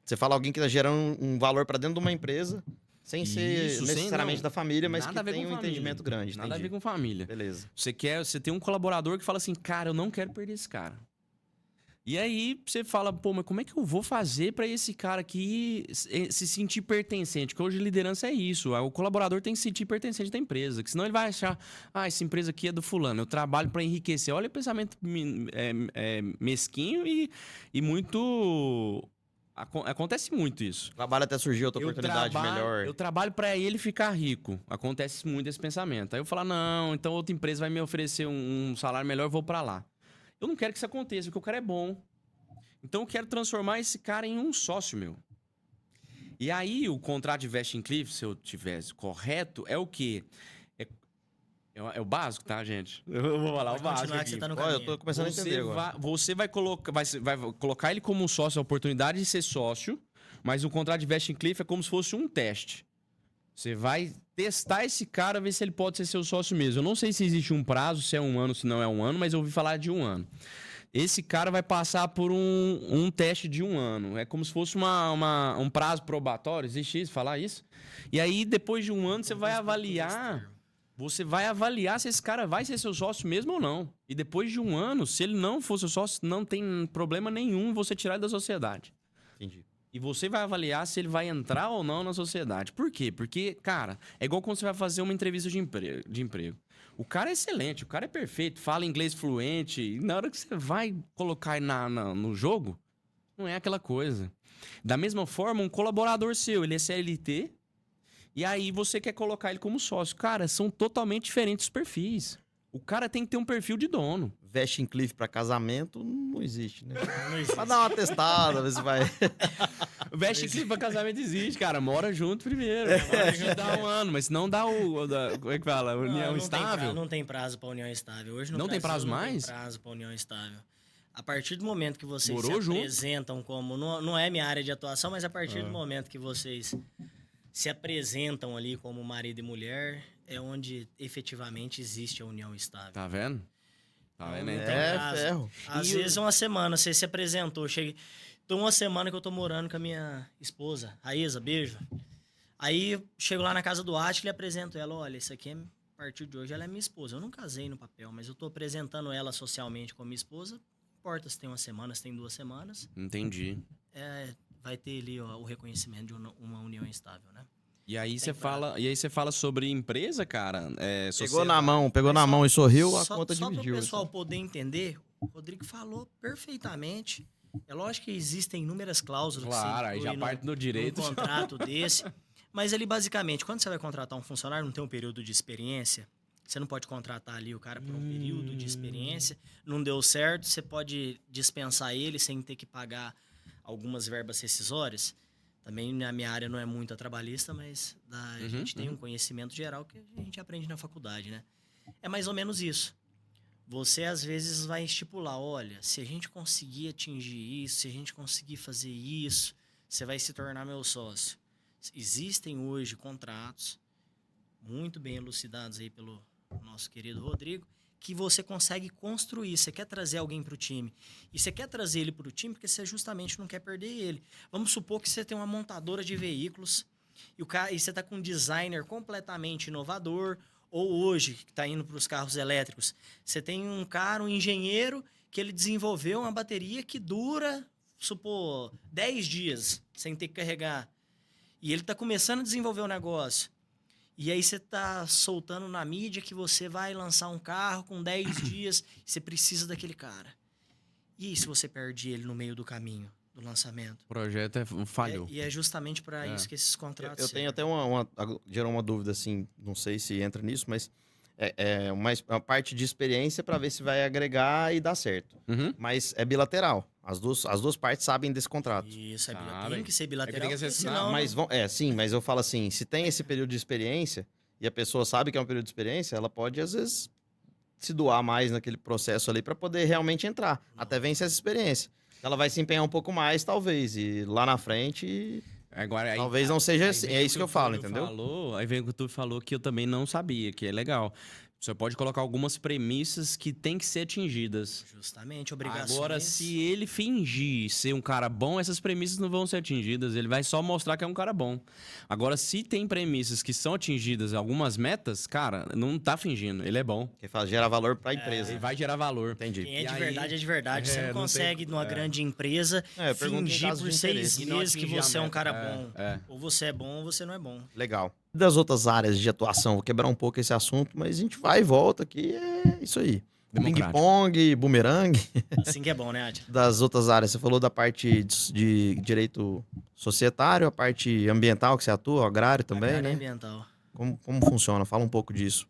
você fala alguém que tá gerando um valor pra dentro de uma empresa, sem ser Isso, sem- necessariamente não. da família, mas Nada a que ver tem com um família. entendimento grande. Nada a ver entendi. com família. Beleza. Você tem um colaborador que fala assim, cara, eu não quero perder esse cara. E aí você fala, pô, mas como é que eu vou fazer pra esse cara aqui se sentir pertencente? Porque hoje liderança é isso. O colaborador tem que se sentir pertencente da empresa. Que senão ele vai achar, essa empresa aqui é do fulano, eu trabalho pra enriquecer. Olha o pensamento mesquinho e muito... Acontece muito isso. Trabalho até surgir outra oportunidade melhor. Eu trabalho pra ele ficar rico. Acontece muito esse pensamento. Aí eu falo, não, então outra empresa vai me oferecer um salário melhor, eu vou pra lá. Eu não quero que isso aconteça, porque o cara é bom. Então eu quero transformar esse cara em um sócio meu. E aí o contrato de vesting Cliff, se eu tivesse correto, é o quê? É o básico, tá, gente? Eu vou falar Pode o básico continuar que aqui. você tá no Ó, eu caminho. tô começando a entender agora. Você vai colocar ele como sócio, a oportunidade de ser sócio, mas o contrato de Vesting Cliff é como se fosse um teste. Você vai testar esse cara, ver se ele pode ser seu sócio mesmo. Eu não sei se existe um prazo, se é 1 ano, se não é 1 ano, mas eu ouvi falar de 1 ano. Esse cara vai passar por um teste de 1 ano. É como se fosse um prazo probatório. Existe isso? Falar isso? E aí, depois de 1 ano, você vai avaliar. Você vai avaliar se esse cara vai ser seu sócio mesmo ou não. E depois de 1 ano, se ele não for seu sócio, não tem problema nenhum você tirar ele da sociedade. Entendi. E você vai avaliar se ele vai entrar ou não na sociedade. Por quê? Porque, cara, é igual quando você vai fazer uma entrevista de emprego. O cara é excelente, o cara é perfeito, fala inglês fluente. E na hora que você vai colocar ele no jogo, não é aquela coisa. Da mesma forma, um colaborador seu, ele é CLT, e aí você quer colocar ele como sócio. Cara, são totalmente diferentes os perfis. O cara tem que ter um perfil de dono. Vesting Cliff pra casamento não existe, né? Não existe. Pra dar uma testada, ver se vai. Veste clipe pra casamento existe, cara. Mora junto primeiro. Mora junto dá 1 ano, mas se não dá como é que fala? União Não estável. Não tem prazo pra união estável. Hoje no Não tem Brasil, prazo mais? Não tem prazo pra união estável. A partir do momento que vocês Morou se junto. apresentam como... Não é minha área de atuação, mas a partir do momento que vocês se apresentam ali como marido e mulher, é onde efetivamente existe a união estável. Tá vendo? Tá vendo? Não Então, tem É, prazo. ferro. Às vezes uma semana, você se apresentou, cheguei... Tô 1 semana que eu tô morando com a minha esposa, Raíza, beijo. Aí eu chego lá na casa do Átila e apresento ela, olha, isso aqui, a partir de hoje, ela é minha esposa. Eu não casei no papel, mas eu tô apresentando ela socialmente como minha esposa. Não importa se tem 1 semana, se tem 2 semanas. entendi. Vai ter ali ó, o reconhecimento de uma união estável, né? E aí você prazo. fala sobre empresa, cara. Pegou na mão e sorriu, a Só conta para dividiu. o pessoal assim. poder entender, o Rodrigo falou perfeitamente. É lógico que existem inúmeras cláusulas Claro, que aí você já inclui parte do direito. num contrato desse. Mas ali, basicamente, quando você vai contratar um funcionário, não tem um período de experiência. Você não pode contratar ali o cara por um período de experiência. Não deu certo, você pode dispensar ele sem ter que pagar algumas verbas rescisórias. Também na minha área não é muito a trabalhista, mas a gente tem um conhecimento geral que a gente aprende na faculdade, né? É mais ou menos isso. Você, às vezes, vai estipular, olha, se a gente conseguir atingir isso, se a gente conseguir fazer isso, você vai se tornar meu sócio. Existem hoje contratos muito bem elucidados aí pelo nosso querido Rodrigo, que você consegue construir. Você quer trazer alguém para o time. E você quer trazer ele para o time porque você justamente não quer perder ele. Vamos supor que você tem uma montadora de veículos e você está com um designer completamente inovador, ou hoje, que está indo para os carros elétricos, você tem um cara, um engenheiro, que ele desenvolveu uma bateria que dura, supor, 10 dias sem ter que carregar. E ele está começando a desenvolver o negócio. E aí você está soltando na mídia que você vai lançar um carro com 10 dias e você precisa daquele cara. E aí se você perde ele no meio do caminho do lançamento? O projeto falhou. E é justamente para isso que esses contratos Eu tenho servem. até gerou uma dúvida assim, não sei se entra nisso, mas é uma parte de experiência para ver se vai agregar e dar certo. Uhum. Mas é bilateral. As duas partes sabem desse contrato. Isso, Ah, tem bem. que ser É bilateral, que tem que ser porque assinado, senão... Sim, mas eu falo assim, se tem esse período de experiência e a pessoa sabe que é um período de experiência, ela pode às vezes se doar mais naquele processo ali para poder realmente entrar, até vencer essa experiência. Ela vai se empenhar um pouco mais, talvez, e lá na frente, Agora, aí, talvez não seja aí assim. vem É o isso que eu o falo, Túlio entendeu? Aí vem o que o Tu falou que eu também não sabia, que é legal. Você pode colocar algumas premissas que têm que ser atingidas. Justamente, obrigações... Agora, se ele fingir ser um cara bom, essas premissas não vão ser atingidas. Ele vai só mostrar que é um cara bom. Agora, se tem premissas que são atingidas, algumas metas, cara, não tá fingindo. Ele é bom. Que faz gerar valor para a empresa. Ele vai gerar valor. Entendi. Quem é E de aí- verdade é de verdade. Você É, não não consegue, tem- numa é. grande empresa, Eu pergunto em fingir caso por de 6 interesse. E não meses que atingir a você é um meta. cara É, bom. é. Ou você é bom ou você não é bom. Legal. Das outras áreas de atuação, vou quebrar um pouco esse assunto, mas a gente vai e volta aqui, é isso aí. Democrático. Ping-pong, bumerangue. Assim que é bom, né, Átila? Das outras áreas, você falou da parte de direito societário, a parte ambiental que você atua, agrário também, Agrário e né? ambiental. Como funciona? Fala um pouco disso.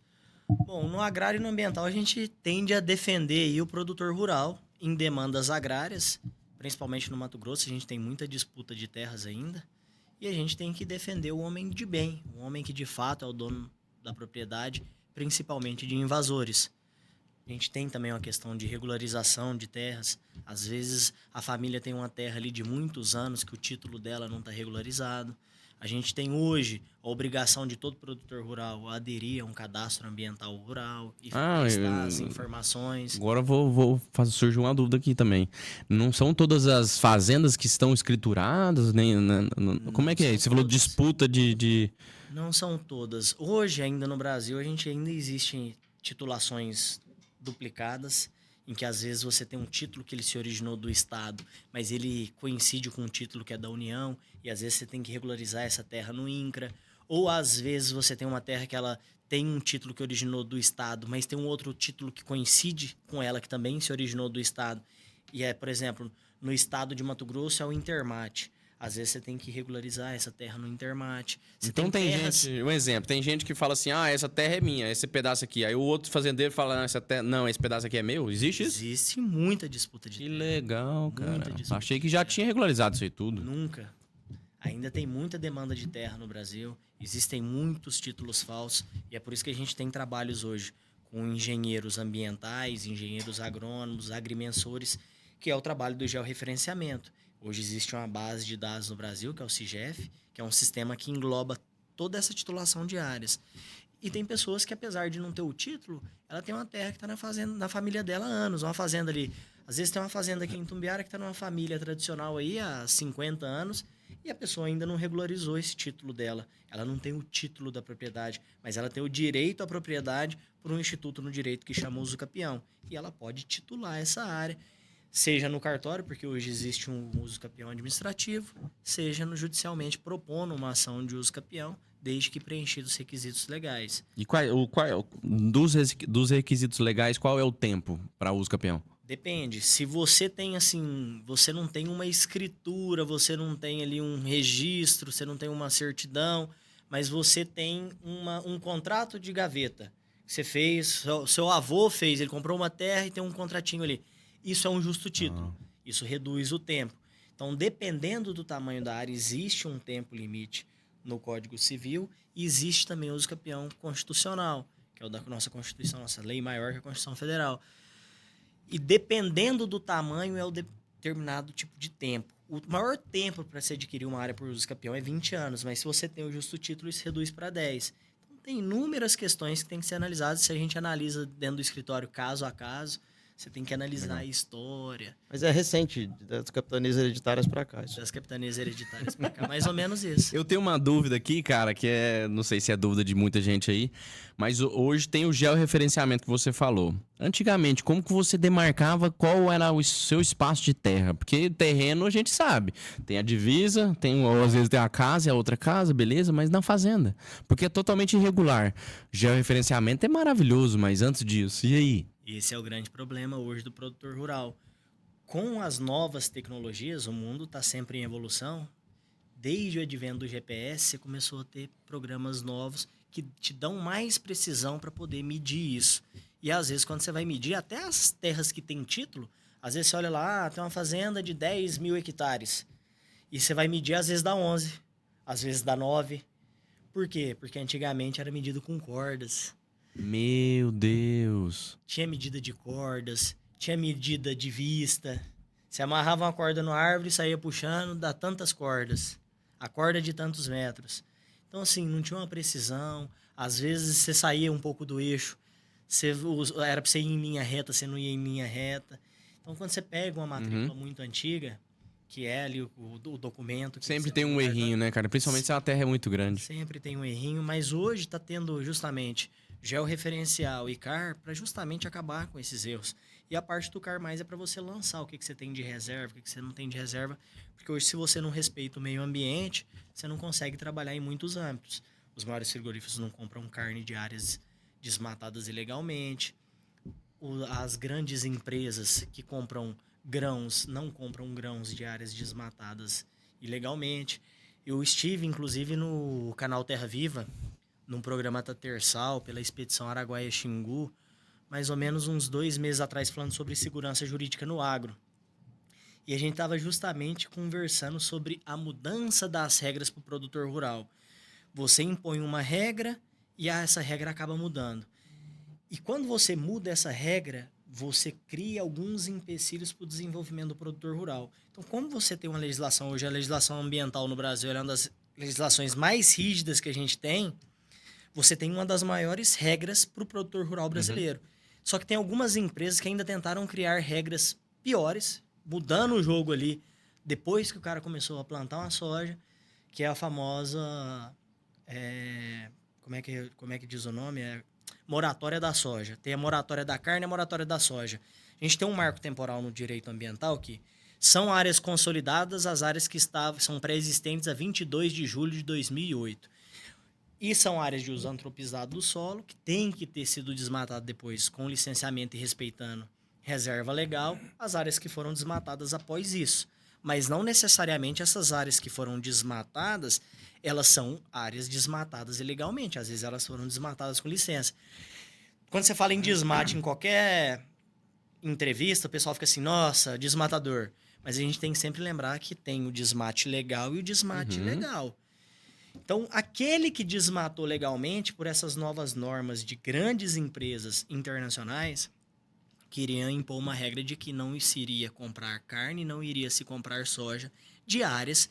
Bom, no agrário e no ambiental a gente tende a defender aí o produtor rural em demandas agrárias, principalmente no Mato Grosso, a gente tem muita disputa de terras ainda, e a gente tem que defender o homem de bem, o homem que de fato é o dono da propriedade, principalmente de invasores. A gente tem também uma questão de regularização de terras. Às vezes, a família tem uma terra ali de muitos anos que o título dela não está regularizado. A gente tem hoje a obrigação de todo produtor rural aderir a um cadastro ambiental rural e prestar as informações. Agora surgiu uma dúvida aqui também. Não são todas as fazendas que estão escrituradas? Como é que é? Você falou disputa de... Não são todas. Hoje, ainda no Brasil, ainda existem titulações duplicadas, em que às vezes você tem um título que ele se originou do Estado, mas ele coincide com um título que é da União, e às vezes você tem que regularizar essa terra no INCRA, ou às vezes você tem uma terra que ela tem um título que originou do Estado, mas tem um outro título que coincide com ela, que também se originou do Estado. E por exemplo, no estado de Mato Grosso é o Intermate. Às vezes você tem que regularizar essa terra no Intermate. Então tem gente, um exemplo, tem gente que fala assim, essa terra é minha, esse pedaço aqui. Aí o outro fazendeiro fala, não, esse pedaço aqui é meu. Existe isso? Existe muita disputa de terra. Que legal, cara. Achei que já tinha regularizado isso aí tudo. Nunca. Ainda tem muita demanda de terra no Brasil. Existem muitos títulos falsos. E é por isso que a gente tem trabalhos hoje com engenheiros ambientais, engenheiros agrônomos, agrimensores, que é o trabalho do georreferenciamento. Hoje existe uma base de dados no Brasil, que é o CIGEF, que é um sistema que engloba toda essa titulação de áreas. E tem pessoas que, apesar de não ter o título, ela tem uma terra que está na família dela há anos. Uma fazenda ali. Às vezes tem uma fazenda aqui em Itumbiara que está numa família tradicional aí há 50 anos e a pessoa ainda não regularizou esse título dela. Ela não tem o título da propriedade, mas ela tem o direito à propriedade por um instituto no direito que chama usucapião. E ela pode titular essa área, seja no cartório, porque hoje existe um usucapião administrativo, seja no judicialmente propondo uma ação de usucapião, desde que preenchidos os requisitos legais. E dos requisitos legais, qual é o tempo para usucapião? Depende. Se você tem, assim, você não tem uma escritura, você não tem ali um registro, você não tem uma certidão, mas você tem um contrato de gaveta. Você fez, seu avô fez, ele comprou uma terra e tem um contratinho ali. Isso é um justo título. Isso reduz o tempo. Então, dependendo do tamanho da área, existe um tempo limite no Código Civil e existe também o usucapião constitucional, que é o da nossa Constituição, nossa lei maior que a Constituição Federal. E dependendo do tamanho é o determinado tipo de tempo. O maior tempo para se adquirir uma área por usucapião é 20 anos, mas se você tem o justo título, isso reduz para 10. Então, tem inúmeras questões que têm que ser analisadas. Se a gente analisa dentro do escritório caso a caso, você tem que analisar a história. Mas é recente, das capitanias hereditárias para cá. Isso. Das capitanias hereditárias para cá, mais ou menos isso. Eu tenho uma dúvida aqui, cara, que não sei se é dúvida de muita gente aí, mas hoje tem o georreferenciamento que você falou. Antigamente, como que você demarcava qual era o seu espaço de terra? Porque terreno a gente sabe. Tem a divisa, às vezes tem a casa e a outra casa, beleza, mas na fazenda. Porque é totalmente irregular. Georreferenciamento é maravilhoso, mas antes disso, e aí? Esse é o grande problema hoje do produtor rural. Com as novas tecnologias, o mundo está sempre em evolução. Desde o advento do GPS, você começou a ter programas novos que te dão mais precisão para poder medir isso. E às vezes, quando você vai medir, até as terras que têm título, às vezes você olha lá, tem uma fazenda de 10 mil hectares. E você vai medir, às vezes dá 11, às vezes dá 9. Por quê? Porque antigamente era medido com cordas. Meu Deus! Tinha medida de cordas, tinha medida de vista. Você amarrava uma corda no árvore e saía puxando, dá tantas cordas. A corda é de tantos metros. Então, assim, não tinha uma precisão. Às vezes você saía um pouco do eixo. Era para você ir em linha reta, você não ia em linha reta. Então, quando você pega uma matrícula muito antiga, que é ali o documento... Sempre tem um errinho, né, cara? Principalmente se a terra é muito grande. Sempre tem um errinho, mas hoje está tendo justamente georreferencial e CAR para justamente acabar com esses erros. E a parte do CAR mais é para você lançar o que você tem de reserva, o que você não tem de reserva, porque hoje se você não respeita o meio ambiente, você não consegue trabalhar em muitos âmbitos. Os maiores frigoríficos não compram carne de áreas desmatadas ilegalmente. As grandes empresas que compram grãos não compram grãos de áreas desmatadas ilegalmente. Eu estive, inclusive, no canal Terra Viva, num programa Tatersal, pela Expedição Araguaia-Xingu, mais ou menos uns 2 meses atrás, falando sobre segurança jurídica no agro. E a gente estava justamente conversando sobre a mudança das regras para o produtor rural. Você impõe uma regra e essa regra acaba mudando. E quando você muda essa regra, você cria alguns empecilhos para o desenvolvimento do produtor rural. Então, como você tem uma legislação, hoje a legislação ambiental no Brasil é uma das legislações mais rígidas que a gente tem, você tem uma das maiores regras para o produtor rural brasileiro. Só que tem algumas empresas que ainda tentaram criar regras piores, mudando o jogo ali, depois que o cara começou a plantar uma soja, que é a famosa... como é que diz o nome? Moratória da soja. Tem a moratória da carne e a moratória da soja. A gente tem um marco temporal no direito ambiental que são áreas consolidadas, as áreas que são pré-existentes a 22 de julho de 2008. E são áreas de uso antropizado do solo, que tem que ter sido desmatado depois com licenciamento e respeitando reserva legal, as áreas que foram desmatadas após isso. Mas não necessariamente essas áreas que foram desmatadas, elas são áreas desmatadas ilegalmente. Às vezes elas foram desmatadas com licença. Quando você fala em desmate em qualquer entrevista, o pessoal fica assim, nossa, desmatador. Mas a gente tem que sempre lembrar que tem o desmate legal e o desmate ilegal. Então, aquele que desmatou legalmente por essas novas normas de grandes empresas internacionais, queriam impor uma regra de que não se iria comprar carne, não iria se comprar soja de áreas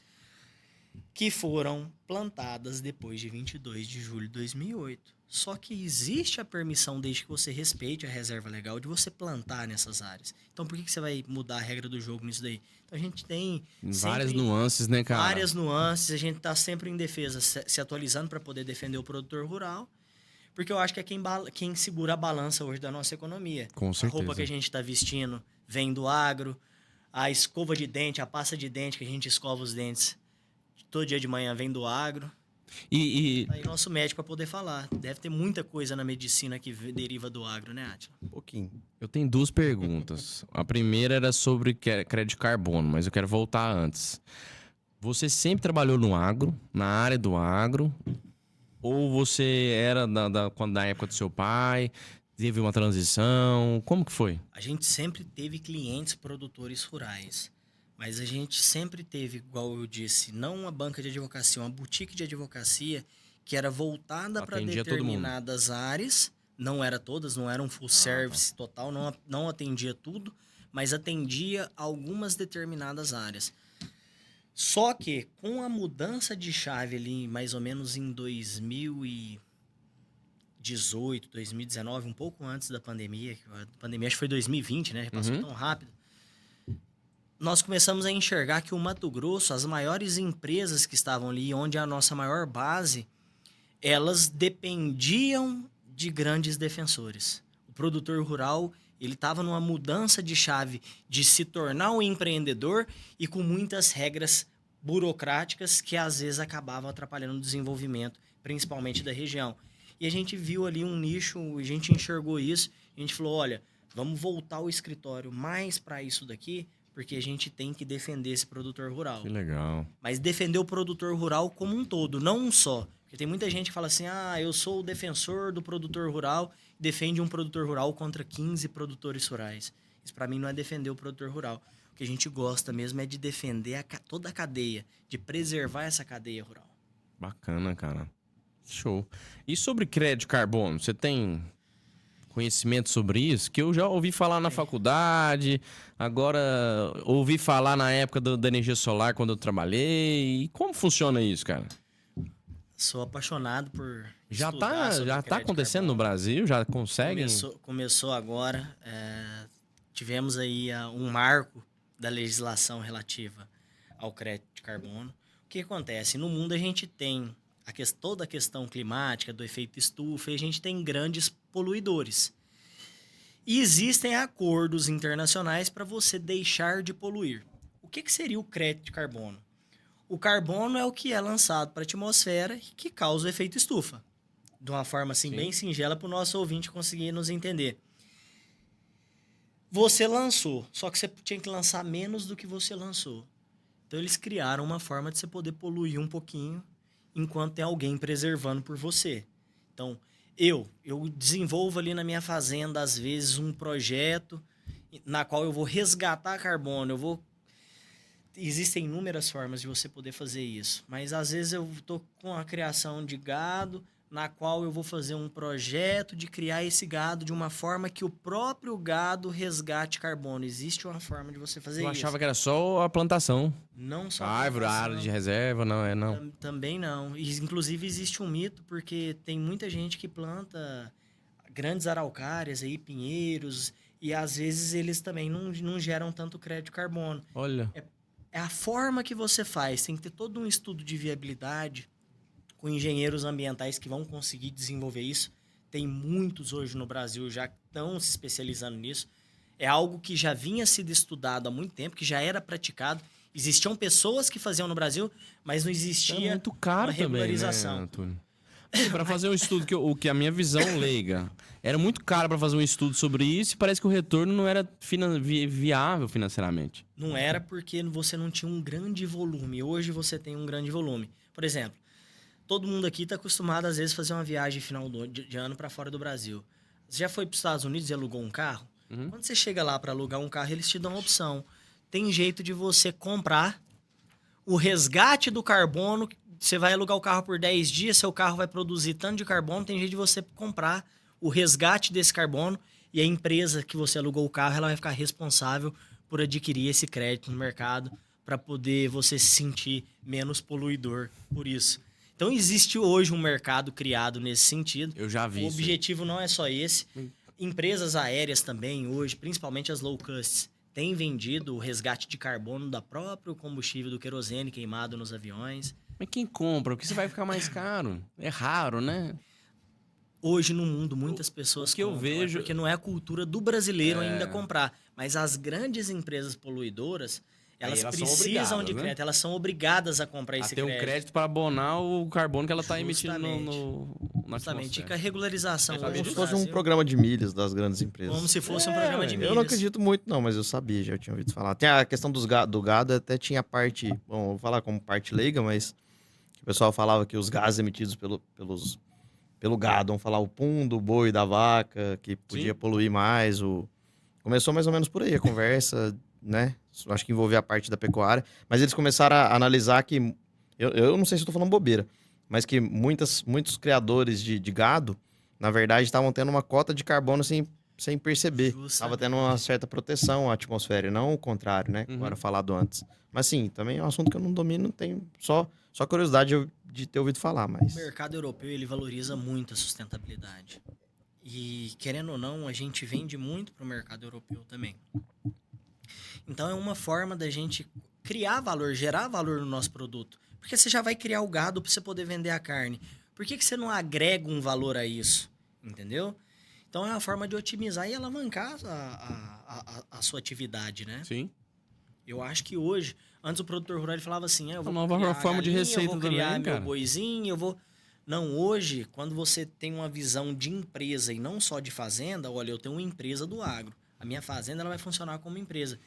que foram plantadas depois de 22 de julho de 2008. Só que existe a permissão, desde que você respeite a reserva legal, de você plantar nessas áreas. Então, por que você vai mudar a regra do jogo nisso daí? Então, a gente tem várias nuances, né, cara? Várias nuances. A gente está sempre em defesa, se atualizando para poder defender o produtor rural. Porque eu acho que é quem segura a balança hoje da nossa economia. Com certeza. A roupa que a gente está vestindo vem do agro. A escova de dente, a pasta de dente que a gente escova os dentes todo dia de manhã vem do agro. E Aí nosso médico para poder falar. Deve ter muita coisa na medicina que deriva do agro, né, Átila? Um pouquinho. eu tenho duas perguntas. A primeira era sobre crédito de carbono, mas eu quero voltar antes. Você sempre trabalhou no agro, na área do agro? Ou você era da época do seu pai? Teve uma transição? Como que foi? A gente sempre teve clientes produtores rurais. Mas a gente sempre teve, igual eu disse, não uma banca de advocacia, uma boutique de advocacia que era voltada para Atendia todo mundo. determinadas áreas. Não era todas, não era um full service total, não atendia tudo, mas atendia algumas determinadas áreas. Só que com a mudança de chave ali, mais ou menos em 2018, 2019, um pouco antes da pandemia, a pandemia acho que foi 2020, né? Passou tão rápido. Nós começamos a enxergar que o Mato Grosso, as maiores empresas que estavam ali, onde é a nossa maior base, elas dependiam de grandes defensores. O produtor rural, ele estava numa mudança de chave de se tornar um empreendedor e com muitas regras burocráticas que às vezes acabavam atrapalhando o desenvolvimento, principalmente da região. E a gente viu ali um nicho, a gente enxergou isso, a gente falou, olha, vamos voltar o escritório mais para isso daqui, porque a gente tem que defender esse produtor rural. Que legal. Mas defender o produtor rural como um todo, não um só. Porque tem muita gente que fala assim, eu sou o defensor do produtor rural, defende um produtor rural contra 15 produtores rurais. Isso para mim não é defender o produtor rural. O que a gente gosta mesmo é de defender toda a cadeia, de preservar essa cadeia rural. Bacana, cara. Show. E sobre crédito de carbono, você tem conhecimento sobre isso? Que eu já ouvi falar na faculdade, agora ouvi falar na época da energia solar quando eu trabalhei. E como funciona isso, cara? Sou apaixonado por Já estudar sobre tá crédito acontecendo no carbono. Brasil? Já conseguem? Começou agora. Tivemos aí um marco da legislação relativa ao crédito de carbono. O que acontece? No mundo a gente tem toda a questão climática, do efeito estufa, e a gente tem grandes poluidores. E existem acordos internacionais para você deixar de poluir. O que seria o crédito de carbono? O carbono é o que é lançado para a atmosfera e que causa o efeito estufa. De uma forma assim, bem singela para o nosso ouvinte conseguir nos entender. Você lançou, só que você tinha que lançar menos do que você lançou. Então eles criaram uma forma de você poder poluir um pouquinho enquanto tem alguém preservando por você. Então, eu desenvolvo ali na minha fazenda, às vezes, um projeto na qual eu vou resgatar carbono, Existem inúmeras formas de você poder fazer isso, mas às vezes eu estou com a criação de gado, na qual eu vou fazer um projeto de criar esse gado de uma forma que o próprio gado resgate carbono. Existe uma forma de você fazer Eu isso. achava que era só a plantação. Não só A a árvore, a plantação. área de reserva, não. Também não. E, inclusive, existe um mito, porque tem muita gente que planta grandes araucárias, aí, pinheiros, e às vezes eles também não geram tanto crédito de carbono. Olha. É a forma que você faz. Tem que ter todo um estudo de viabilidade com engenheiros ambientais que vão conseguir desenvolver isso. Tem muitos hoje no Brasil já que estão se especializando nisso. É algo que já vinha sido estudado há muito tempo, que já era praticado. Existiam pessoas que faziam no Brasil, mas não É existia muito caro uma também, né, regularização. Antônio? Para fazer um estudo, que a minha visão leiga, era muito caro para fazer um estudo sobre isso e parece que o retorno não era viável financeiramente. Não era porque você não tinha um grande volume. Hoje você tem um grande volume. Por exemplo, todo mundo aqui está acostumado, às vezes, a fazer uma viagem final de ano para fora do Brasil. Você já foi para os Estados Unidos e alugou um carro? Uhum. Quando você chega lá para alugar um carro, eles te dão a opção. Tem jeito de você comprar o resgate do carbono. Você vai alugar o carro por 10 dias, seu carro vai produzir tanto de carbono, tem jeito de você comprar o resgate desse carbono e a empresa que você alugou o carro, ela vai ficar responsável por adquirir esse crédito no mercado para poder você se sentir menos poluidor por isso. Então, existe hoje um mercado criado nesse sentido. Eu já vi O isso. objetivo não é só esse. Empresas aéreas também hoje, principalmente as low cost, têm vendido o resgate de carbono da próprio combustível do querosene queimado nos aviões. Mas quem compra? Porque você vai ficar mais caro. É raro, né? Hoje no mundo muitas pessoas que eu compram, vejo- porque não é a cultura do brasileiro ainda comprar. Mas as grandes empresas poluidoras, elas elas são precisam obrigadas, de né? crédito, elas são obrigadas a comprar A esse ter um crédito para abonar o carbono que ela está emitindo na Justamente, que atmosfera. a regularização Eu Como sabia hoje se no fosse um Brasil, programa de milhas das grandes empresas. como se fosse um programa de milhas. Eu não acredito muito, não, mas eu sabia, já tinha ouvido falar. Tem a questão do gado, até tinha a parte. Bom, eu vou falar como parte leiga, mas que o pessoal falava que os gases emitidos pelo gado, vamos falar o pum do boi, da vaca, que podia Sim. poluir mais. Começou mais ou menos por aí a conversa, né? Acho que envolvia a parte da pecuária. Mas eles começaram a analisar que. Eu não sei se eu tô falando bobeira, mas que muitos criadores de gado, na verdade, estavam tendo uma cota de carbono sem perceber. Estava tendo uma certa proteção à atmosfera, e não o contrário, né? Como era falado antes. Mas sim, também é um assunto que eu não domino, não tenho só curiosidade de ter ouvido falar, mas... O mercado europeu, ele valoriza muito a sustentabilidade. E, querendo ou não, a gente vende muito para o mercado europeu também. Então, é uma forma da gente criar valor, gerar valor no nosso produto. Porque você já vai criar o gado para você poder vender a carne. Por que você não agrega um valor a isso? Entendeu? Então, é uma forma de otimizar e alavancar a sua atividade, né? Sim. Eu acho que hoje, antes o produtor rural ele falava assim, eu vou Uma nova criar forma de galinha, receita eu vou criar também, meu cara. boizinho, eu vou... Não, hoje, quando você tem uma visão de empresa e não só de fazenda, olha, eu tenho uma empresa do agro. A minha fazenda ela vai funcionar como empresa.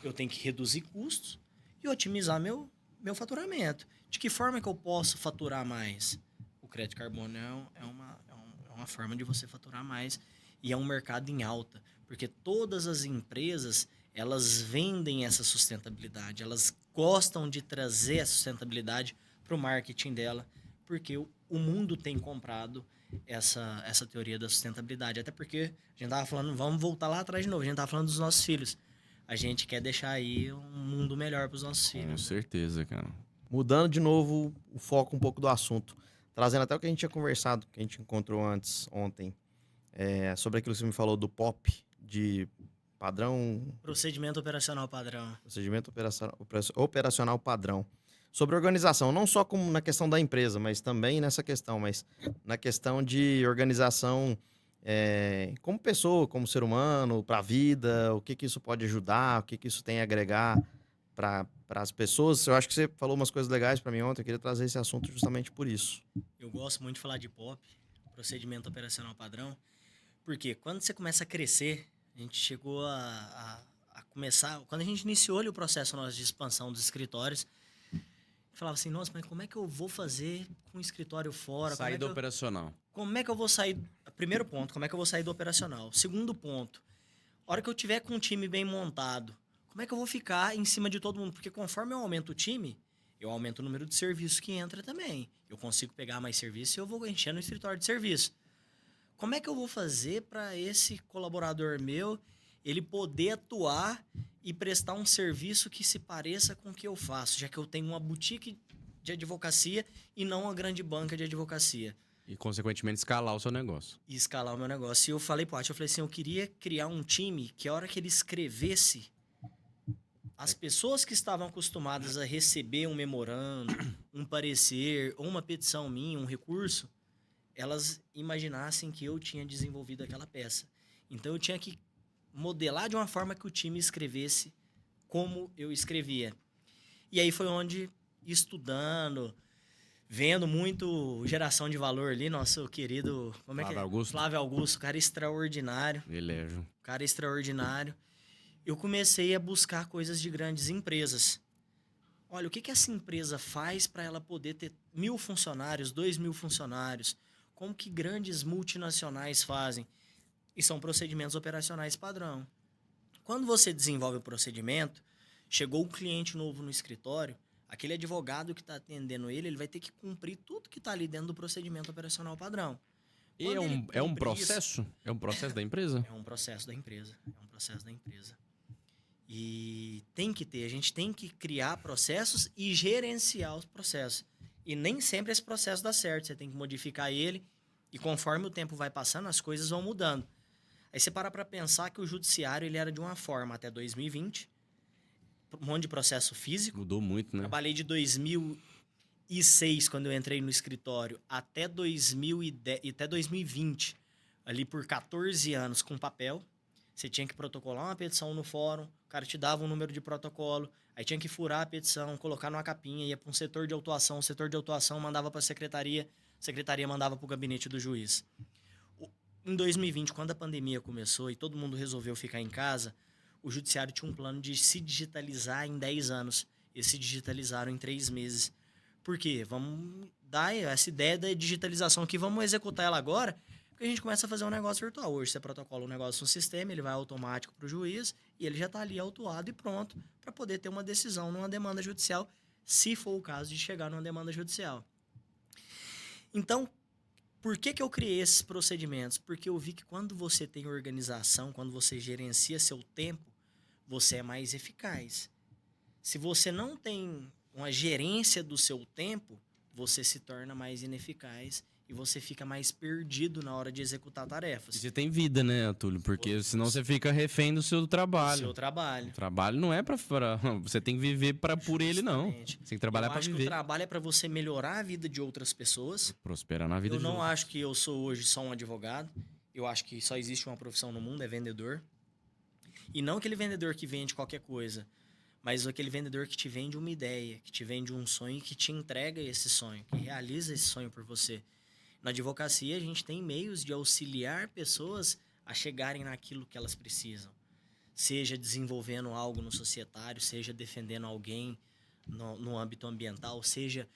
Eu tenho que reduzir custos e otimizar meu faturamento. De que forma que eu posso faturar mais? O crédito de carbono é uma forma de você faturar mais e é um mercado em alta, porque todas as empresas elas vendem essa sustentabilidade, elas gostam de trazer a sustentabilidade para o marketing dela, porque o mundo tem comprado essa teoria da sustentabilidade. Até porque a gente estava falando, vamos voltar lá atrás de novo, a gente estava falando dos nossos filhos. A gente quer deixar aí um mundo melhor para os nossos Com filhos. certeza, cara. Mudando de novo o foco um pouco do assunto, trazendo até o que a gente tinha conversado, que a gente encontrou ontem, sobre aquilo que você me falou do POP, de padrão... Procedimento operacional padrão. Procedimento operacional padrão. Sobre organização, não só como na questão da empresa, mas também nessa questão, mas na questão de organização como pessoa, como ser humano, para a vida, o que isso pode ajudar, o que isso tem a agregar para as pessoas. Eu acho que você falou umas coisas legais para mim ontem, eu queria trazer esse assunto justamente por isso. Eu gosto muito de falar de POP, procedimento operacional padrão, porque quando você começa a crescer, a gente chegou a começar... Quando a gente iniciou o processo nosso de expansão dos escritórios, falava assim, nossa, mas como é que eu vou fazer com o escritório fora? Saída operacional. Como é que eu vou sair... Primeiro ponto, como é que eu vou sair do operacional? Segundo ponto, a hora que eu tiver com um time bem montado, como é que eu vou ficar em cima de todo mundo? Porque conforme eu aumento o time, eu aumento o número de serviços que entra também. Eu consigo pegar mais serviço e eu vou enchendo o escritório de serviço. Como é que eu vou fazer para esse colaborador meu, ele poder atuar e prestar um serviço que se pareça com o que eu faço, já que eu tenho uma boutique de advocacia e não uma grande banca de advocacia? E, consequentemente, escalar o seu negócio. E escalar o meu negócio. E eu falei, Paty, eu falei assim, eu queria criar um time que a hora que ele escrevesse, as pessoas que estavam acostumadas a receber um memorando, um parecer, ou uma petição minha, um recurso, elas imaginassem que eu tinha desenvolvido aquela peça. Então eu tinha que modelar de uma forma que o time escrevesse como eu escrevia. E aí foi onde, estudando, vendo muito Geração de Valor ali, nosso querido... Como é que é? Flávio Augusto. Flávio Augusto, cara extraordinário. Elejo. Cara extraordinário. Eu comecei a buscar coisas de grandes empresas. Olha, o que essa empresa faz para ela poder ter 1.000 funcionários, 2.000 funcionários? Como que grandes multinacionais fazem? E são procedimentos operacionais padrão. Quando você desenvolve o procedimento, chegou um cliente novo no escritório, aquele advogado que está atendendo ele vai ter que cumprir tudo que está ali dentro do procedimento operacional padrão. E Quando ele é um cumpre processo? É um processo da empresa? É um processo da empresa. É um processo da empresa. E tem que ter, a gente tem que criar processos e gerenciar os processos. E nem sempre esse processo dá certo, você tem que modificar ele e conforme o tempo vai passando, as coisas vão mudando. Aí você para pensar que o judiciário ele era de uma forma até 2020, um monte de processo físico. Mudou muito, né? Trabalhei de 2006, quando eu entrei no escritório, até 2010, até 2020, ali por 14 anos com papel. Você tinha que protocolar uma petição no fórum, o cara te dava um número de protocolo, aí tinha que furar a petição, colocar numa capinha, ia para um setor de autuação, o setor de autuação mandava para a secretaria mandava para o gabinete do juiz. Em 2020, quando a pandemia começou e todo mundo resolveu ficar em casa, o judiciário tinha um plano de se digitalizar em 10 anos. Eles se digitalizaram em 3 meses. Por quê? Vamos dar essa ideia da digitalização aqui, vamos executar ela agora, porque a gente começa a fazer um negócio virtual. Hoje você protocola um negócio no sistema, ele vai automático para o juiz e ele já está ali autuado e pronto para poder ter uma decisão numa demanda judicial, se for o caso de chegar numa demanda judicial. Então, por que eu criei esses procedimentos? Porque eu vi que quando você tem organização, quando você gerencia seu tempo, você é mais eficaz. Se você não tem uma gerência do seu tempo, você se torna mais ineficaz e você fica mais perdido na hora de executar tarefas. E você tem vida, né, Túlio? Porque senão você fica refém do seu trabalho. Do seu trabalho. O trabalho não é pra você tem que viver por ele, não. Justamente. Você tem que trabalhar pra Eu acho que viver. o trabalho é para você melhorar a vida de outras pessoas. Prosperar na vida Eu de não outros. acho que eu sou hoje só um advogado. Eu acho que só existe uma profissão no mundo, é vendedor. E não aquele vendedor que vende qualquer coisa, mas aquele vendedor que te vende uma ideia, que te vende um sonho, que te entrega esse sonho, que realiza esse sonho por você. Na advocacia, a gente tem meios de auxiliar pessoas a chegarem naquilo que elas precisam. Seja desenvolvendo algo no societário, seja defendendo alguém no âmbito ambiental, seja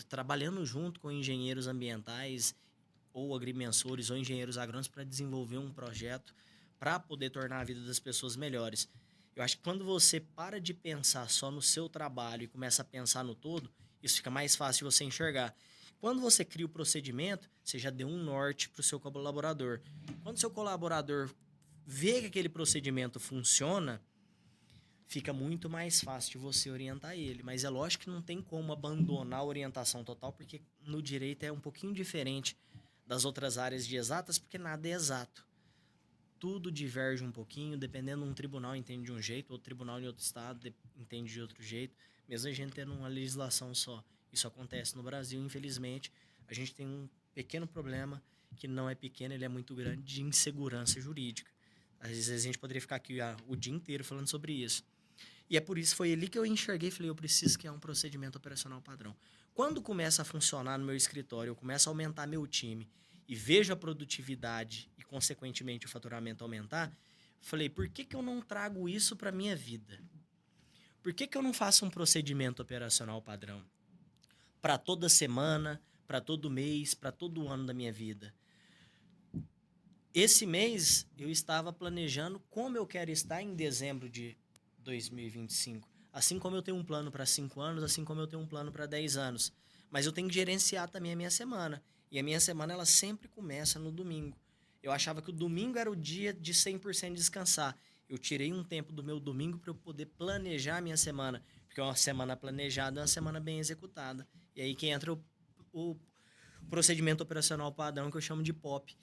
trabalhando junto com engenheiros ambientais ou agrimensores ou engenheiros agrônomos para desenvolver um projeto para poder tornar a vida das pessoas melhores. Eu acho que quando você para de pensar só no seu trabalho e começa a pensar no todo, isso fica mais fácil de você enxergar. Quando você cria o procedimento, você já deu um norte para o seu colaborador. Quando o seu colaborador vê que aquele procedimento funciona, fica muito mais fácil de você orientar ele. Mas é lógico que não tem como abandonar a orientação total, porque no direito é um pouquinho diferente das outras áreas de exatas, porque nada é exato. Tudo diverge um pouquinho, dependendo, um tribunal entende de um jeito, outro tribunal em outro estado entende de outro jeito, mesmo a gente tendo uma legislação só. Isso acontece no Brasil, infelizmente. A gente tem um pequeno problema, que não é pequeno, ele é muito grande, de insegurança jurídica. Às vezes a gente poderia ficar aqui o dia inteiro falando sobre isso. E é por isso, foi ali que eu enxerguei e falei, eu preciso criar um procedimento operacional padrão. Quando começa a funcionar no meu escritório, eu começo a aumentar meu time e vejo a produtividade e, consequentemente, o faturamento aumentar, falei, por que eu não trago isso para a minha vida? Por que eu não faço um procedimento operacional padrão? Para toda semana, para todo mês, para todo ano da minha vida. Esse mês, eu estava planejando como eu quero estar em dezembro de 2025. Assim como eu tenho um plano para 5 anos, assim como eu tenho um plano para 10 anos. Mas eu tenho que gerenciar também a minha semana. E a minha semana, ela sempre começa no domingo. Eu achava que o domingo era o dia de 100% descansar. Eu tirei um tempo do meu domingo para eu poder planejar a minha semana. Porque uma semana planejada é uma semana bem executada. E aí que entra o procedimento operacional padrão, que eu chamo de POP.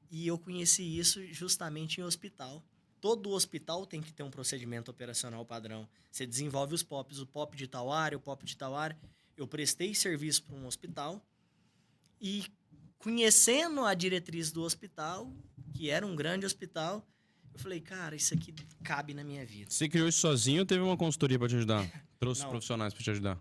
E eu conheci isso justamente em hospital. Todo hospital tem que ter um procedimento operacional padrão. Você desenvolve os POPs, o POP de tal área, o POP de tal área. Eu prestei serviço para um hospital e, conhecendo a diretriz do hospital, que era um grande hospital, eu falei, cara, isso aqui cabe na minha vida. Você criou isso sozinho ou teve uma consultoria pra te ajudar? Trouxe Não. profissionais pra te ajudar?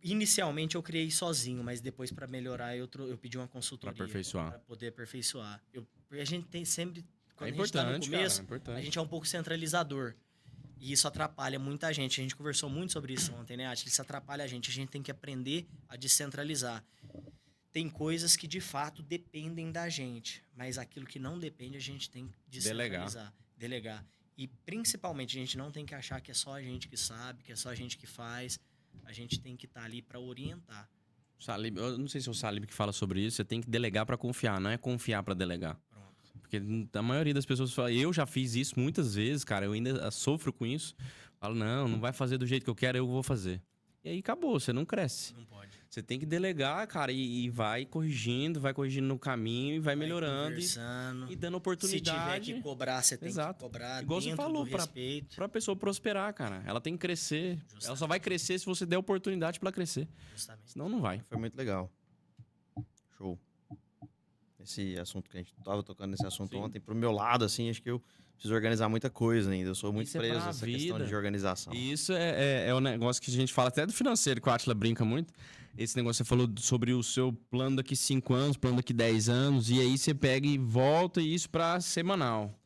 Inicialmente eu criei sozinho, mas depois para melhorar eu pedi uma consultoria. Pra aperfeiçoar. Para poder aperfeiçoar. A gente tem sempre, quando É a gente tá no importante, começo, cara, é importante. a gente é um pouco centralizador. E isso atrapalha muita gente. A gente conversou muito sobre isso ontem, né, Ati? Isso atrapalha a gente. A gente tem que aprender a descentralizar. Tem coisas que, de fato, dependem da gente. Mas aquilo que não depende, a gente tem que descentralizar. Delegar. E, principalmente, a gente não tem que achar que é só a gente que sabe, que é só a gente que faz. A gente tem que estar ali para orientar. Salib, eu não sei se é o Salib que fala sobre isso. Você tem que delegar pra confiar, não é confiar pra delegar. Porque a maioria das pessoas fala, eu já fiz isso muitas vezes, cara, eu ainda sofro com isso. Falo, não vai fazer do jeito que eu quero, eu vou fazer. E aí acabou, você não cresce. Não pode. Você tem que delegar, cara, e vai corrigindo no caminho e vai melhorando e dando oportunidade. Se tiver que cobrar, você tem que cobrar. Igual dentro você falou, do respeito. pra pessoa prosperar, cara. Ela tem que crescer. Justamente. Ela só vai crescer se você der oportunidade pra ela crescer. Justamente. Senão não vai. Foi muito legal. Show. Esse assunto que a gente tava tocando nesse assunto Sim. ontem, pro meu lado, assim, acho que eu preciso organizar muita coisa ainda. Eu sou muito Isso é preso pra nessa questão vida. de organização. E isso é o negócio que a gente fala até do financeiro, que o Átila brinca muito. Esse negócio que você falou sobre o seu plano daqui 5 anos, plano daqui 10 anos, e aí você pega e volta isso pra semanal.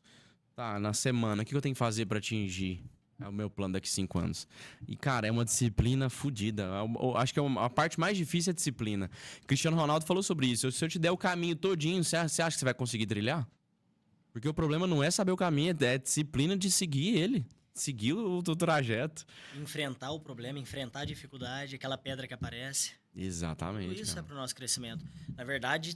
Tá, na semana, o que eu tenho que fazer pra atingir? É o meu plano daqui 5 anos. E, cara, é uma disciplina fodida. Acho que a parte mais difícil é a disciplina. Cristiano Ronaldo falou sobre isso. Se eu te der o caminho todinho, você acha que você vai conseguir trilhar? Porque o problema não é saber o caminho, é a disciplina de seguir ele. Seguir o trajeto. Enfrentar o problema, enfrentar a dificuldade, aquela pedra que aparece. Exatamente. Tudo isso cara. é pro nosso crescimento. Na verdade,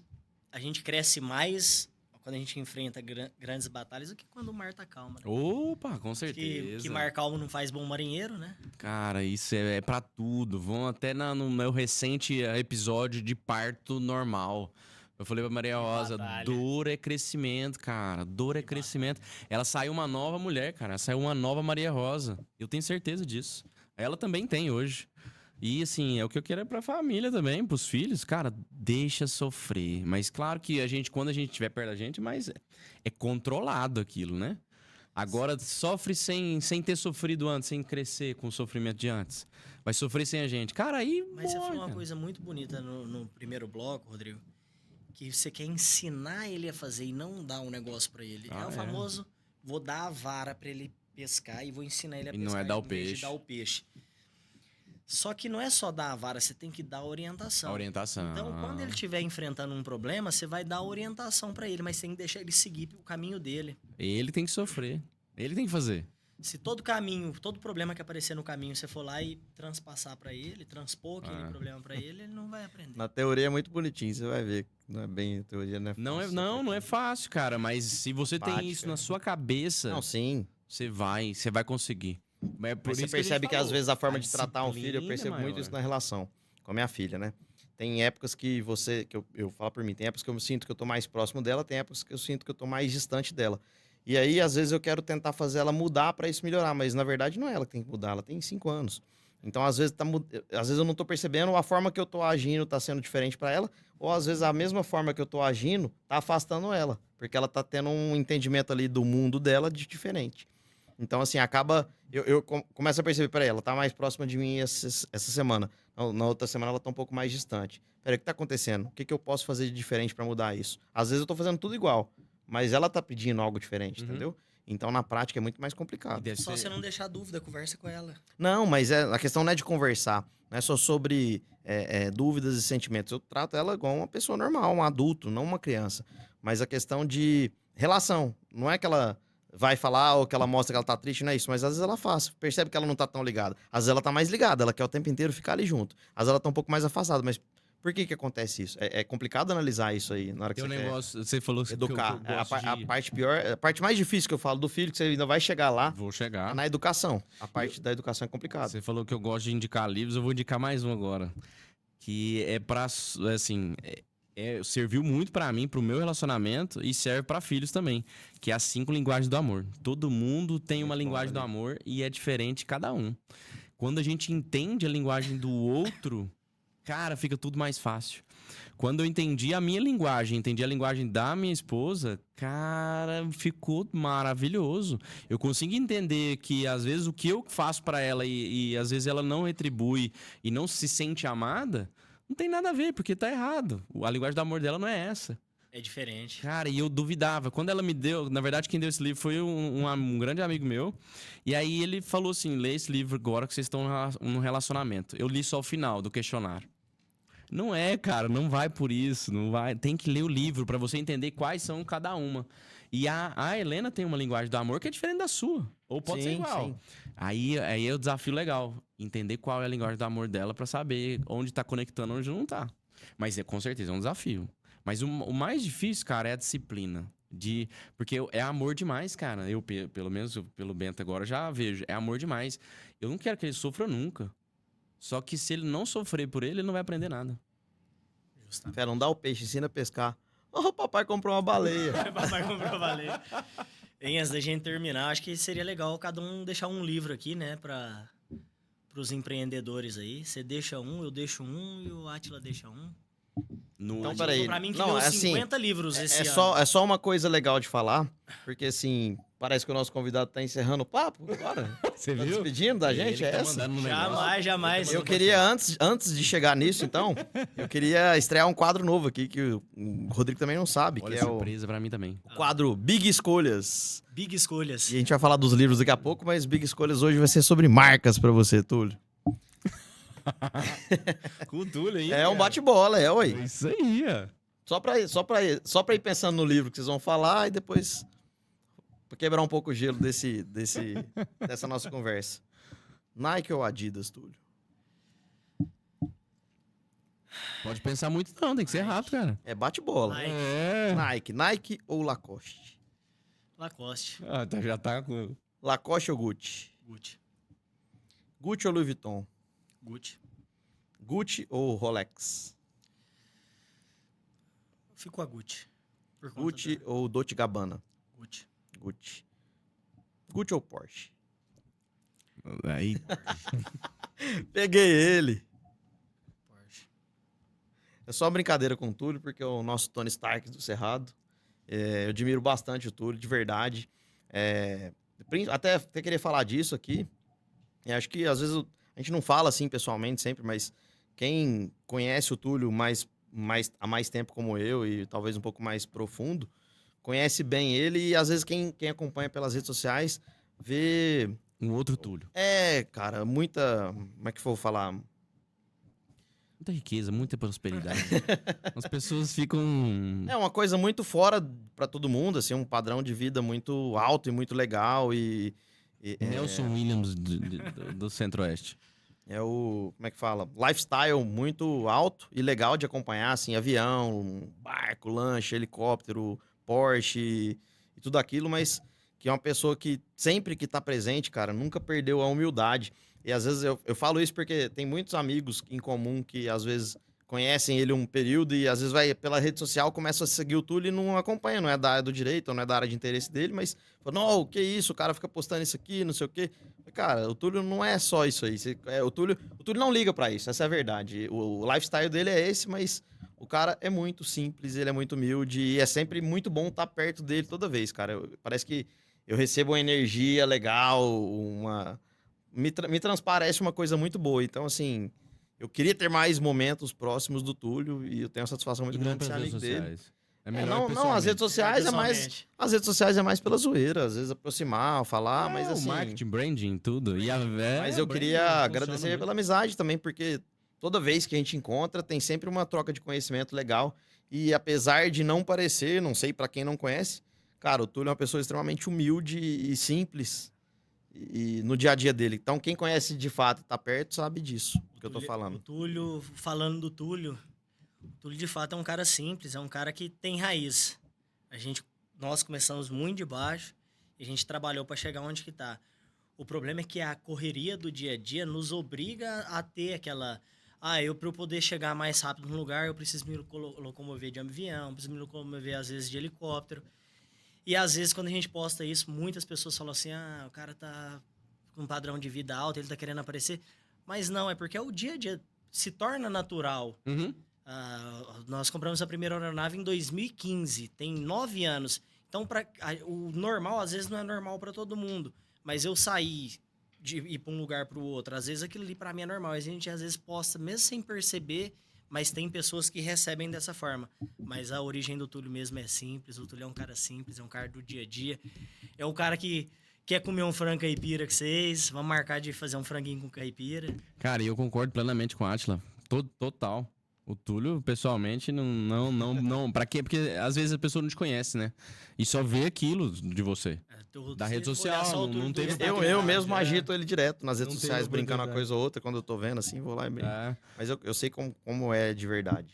a gente cresce mais quando a gente enfrenta grandes batalhas do que quando o mar tá calmo. Né? Opa, com certeza. Que mar calmo não faz bom marinheiro, né? Cara, isso é pra tudo. Vão até no meu recente episódio de parto normal. Eu falei pra Maria Rosa, batalha. dor é crescimento, cara. Dor é Que crescimento. Ela saiu uma nova mulher, cara. Ela saiu uma nova Maria Rosa. Eu tenho certeza disso. Ela também tem hoje. E, assim, é o que eu quero é pra família também, pros filhos. Cara, deixa sofrer. Mas, claro que quando a gente estiver perto da gente, mas é controlado aquilo, né? Agora, sofre sem ter sofrido antes, sem crescer com o sofrimento de antes. Vai sofrer sem a gente. Cara, aí Mas você morre, falou uma cara. coisa muito bonita no primeiro bloco, Rodrigo, que você quer ensinar ele a fazer e não dar um negócio pra ele. Ah, É o é. famoso, vou dar a vara pra ele pescar e vou ensinar ele a E não pescar é dar o em vez de peixe. dar o peixe. Só que não é só dar a vara, você tem que dar a orientação. A orientação. Então, quando ele estiver enfrentando um problema, você vai dar a orientação pra ele, mas tem que deixar ele seguir o caminho dele. Ele tem que sofrer. Ele tem que fazer. Se todo problema que aparecer no caminho, você for lá e transpassar pra ele, transpor aquele problema pra ele não vai aprender. Na teoria é muito bonitinho, você vai ver. Não é bem, a teoria não é fácil. Não é fácil, cara. Mas se você tem Prática. isso na sua cabeça, Não, sim. você vai conseguir. É por Mas você isso que a gente percebe que às falou, vezes a forma a de tratar um filho, eu disciplina percebo é muito maior. isso na relação com a minha filha, né? Tem épocas que eu falo por mim, tem épocas que eu sinto que eu tô mais próximo dela, tem épocas que eu sinto que eu tô mais distante dela. E aí, às vezes, eu quero tentar fazer ela mudar pra isso melhorar, mas na verdade não é ela que tem que mudar, ela tem 5 anos. Então, às vezes eu não tô percebendo a forma que eu tô agindo tá sendo diferente pra ela, ou às vezes a mesma forma que eu tô agindo tá afastando ela, porque ela tá tendo um entendimento ali do mundo dela de diferente. Então, assim, eu começo a perceber, peraí, ela tá mais próxima de mim essa semana. Na outra semana ela tá um pouco mais distante. Peraí, o que tá acontecendo? O que eu posso fazer de diferente pra mudar isso? Às vezes eu tô fazendo tudo igual, mas ela tá pedindo algo diferente, entendeu? Então, na prática, é muito mais complicado. Só você não deixar dúvida, conversa com ela. Não, mas a questão não é de conversar. Não é só sobre dúvidas e sentimentos. Eu trato ela igual uma pessoa normal, um adulto, não uma criança. Mas a questão de relação. Não é que ela vai falar ou que ela mostra que ela tá triste, não é isso. Mas às vezes ela faz, percebe que ela não tá tão ligada. Às vezes ela tá mais ligada, ela quer o tempo inteiro ficar ali junto. Às vezes ela tá um pouco mais afastada, mas por que acontece isso? É complicado analisar isso aí na hora que Tem um você quer negócio, você falou que educar. eu gosto A de... parte pior, a parte mais difícil que eu falo do filho, que você ainda vai chegar lá, Vou é chegar. na educação. A parte da educação é complicada. Você falou que eu gosto de indicar livros, eu vou indicar mais um agora. Que é pra, assim, serviu muito pra mim, pro meu relacionamento e serve pra filhos também. Que é as 5 linguagens do amor. Todo mundo tem uma linguagem do amor e é diferente cada um. Quando a gente entende a linguagem do outro, cara, fica tudo mais fácil. Quando eu entendi a minha linguagem, entendi a linguagem da minha esposa, cara, ficou maravilhoso. Eu consigo entender que, às vezes, o que eu faço pra ela e às vezes ela não retribui e não se sente amada, não tem nada a ver, porque tá errado. A linguagem do amor dela não é essa. É diferente. Cara, e eu duvidava. Quando ela me deu, na verdade, quem deu esse livro foi um grande amigo meu. E aí ele falou assim: lê esse livro agora que vocês estão num relacionamento. Eu li só o final do questionário. Não é, cara, não vai por isso, não vai. Tem que ler o livro pra você entender quais são cada uma. E a Helena tem uma linguagem do amor que é diferente da sua, ou pode ser Sim, igual. sim. Aí é o desafio legal, entender qual é a linguagem do amor dela pra saber onde tá conectando, onde não tá. Mas com certeza é um desafio. Mas o mais difícil, cara, é a disciplina. Porque é amor demais, cara. Eu, pelo menos pelo Bento agora, já vejo. É amor demais. Eu não quero que ele sofra nunca. Só que se ele não sofrer por ele não vai aprender nada. Justamente. Fé, não dá o peixe, ensina a pescar. Oh, papai comprou uma baleia. Papai comprou baleia. E antes da gente terminar, acho que seria legal cada um deixar um livro aqui, né? Para os empreendedores aí. Você deixa um, eu deixo um e o Átila deixa um. Então, peraí. Pra mim que Não, deu é assim, 50 livros esse ano. É só uma coisa legal de falar, porque assim, parece que o nosso convidado tá encerrando o papo agora. Você Tá viu? despedindo da gente, Ele é tá essa? mandando no negócio. Jamais. Eu queria, antes de chegar nisso, então, eu queria estrear um quadro novo aqui, que o Rodrigo também não sabe, Olha, que é surpresa pra mim também. o quadro Big Escolhas. Big Escolhas. E a gente vai falar dos livros daqui a pouco, mas Big Escolhas hoje vai ser sobre marcas pra você, Túlio. Com o Túlio aí. É um bate-bola, ué. Isso aí, ó. Só pra ir pensando no livro que vocês vão falar e depois pra quebrar um pouco o gelo dessa nossa conversa. Nike ou Adidas, Túlio? Pode pensar muito não, tem que ser rápido, cara. É bate-bola. Nike. Nike ou Lacoste? Lacoste. Ah, já tá com... Lacoste ou Gucci? Gucci. Gucci ou Louis Vuitton? Gucci. Gucci ou Rolex? Fico a Gucci. Por conta Gucci ou Dolce Gabbana? Gucci. Gucci. Gucci ou Porsche? Aí, Peguei ele. Porsche. É só brincadeira com o Túlio, porque é o nosso Tony Stark do Cerrado. Eu admiro bastante o Túlio, de verdade. Até queria falar disso aqui. Acho que às vezes a gente não fala assim pessoalmente sempre, mas quem conhece o Túlio há mais tempo como eu e talvez um pouco mais profundo, conhece bem ele e às vezes quem acompanha pelas redes sociais vê... um outro Túlio. Cara, muita... Como é que eu vou falar? Muita riqueza, muita prosperidade. As pessoas ficam... É uma coisa muito fora pra todo mundo, assim, um padrão de vida muito alto e muito legal Nelson Williams do Centro-Oeste. É o, como é que fala? Lifestyle muito alto e legal de acompanhar, assim, avião, barco, lanche, helicóptero, Porsche e tudo aquilo, mas que é uma pessoa que sempre que tá presente, cara, nunca perdeu a humildade. E às vezes eu falo isso porque tem muitos amigos em comum que às vezes conhecem ele um período e às vezes vai pela rede social, começa a seguir o Túlio e não acompanha, não é da área do direito, não é da área de interesse dele, mas fala, não, o que isso, o cara fica postando isso aqui, não sei o quê. Cara, o Túlio não é só isso aí. O Túlio não liga pra isso, essa é a verdade. O lifestyle dele é esse, mas o cara é muito simples, ele é muito humilde e é sempre muito bom estar perto dele toda vez, cara. Parece que eu recebo uma energia legal, me transparece uma coisa muito boa. Então, assim, eu queria ter mais momentos próximos do Túlio e eu tenho uma satisfação muito grande de ser amigo dele. É melhor As redes sociais é mais... Pessoalmente. As redes sociais é mais pela zoeira, às vezes aproximar, falar, mas assim... O marketing, branding, tudo. Mas eu queria agradecer pela amizade também, porque toda vez que a gente encontra, tem sempre uma troca de conhecimento legal. E apesar de não parecer, não sei pra quem não conhece, Cara, o Túlio é uma pessoa extremamente humilde e simples e no dia a dia dele. Então, quem conhece de fato e tá perto sabe disso que eu tô O falando. Túlio, falando do Túlio, o Túlio de fato é um cara simples, é um cara que tem raiz. Nós começamos muito de baixo e a gente trabalhou para chegar onde que tá. O problema é que a correria do dia a dia nos obriga a ter aquela... para eu poder chegar mais rápido no lugar, eu preciso me locomover de avião, preciso me locomover, às vezes, de helicóptero. E, às vezes, quando a gente posta isso, muitas pessoas falam assim, o cara tá com um padrão de vida alto, ele tá querendo aparecer. Mas não, é porque o dia a dia se torna natural. Uhum. Nós compramos a primeira aeronave em 2015, tem 9 anos. Então, o normal, às vezes, não é normal para todo mundo. Mas eu saí de ir para um lugar para o outro. Às vezes aquilo ali para mim é normal. A gente às vezes posta mesmo sem perceber, mas tem pessoas que recebem dessa forma. Mas a origem do Túlio mesmo é simples. O Túlio é um cara simples, é um cara do dia a dia. É um cara que quer comer um frango caipira com vocês. Vamos marcar de fazer um franguinho com caipira. Cara, e eu concordo plenamente com a Átila. Total. O Túlio, pessoalmente, não. Pra quê? Porque às vezes a pessoa não te conhece, né? E só vê aquilo de você. Da rede social, não teve... Eu mesmo agito ele direto nas redes Não sociais, tem brincando uma oportunidade. coisa ou outra. Quando eu tô vendo assim, vou lá e brinco. É. Mas eu sei como é de verdade.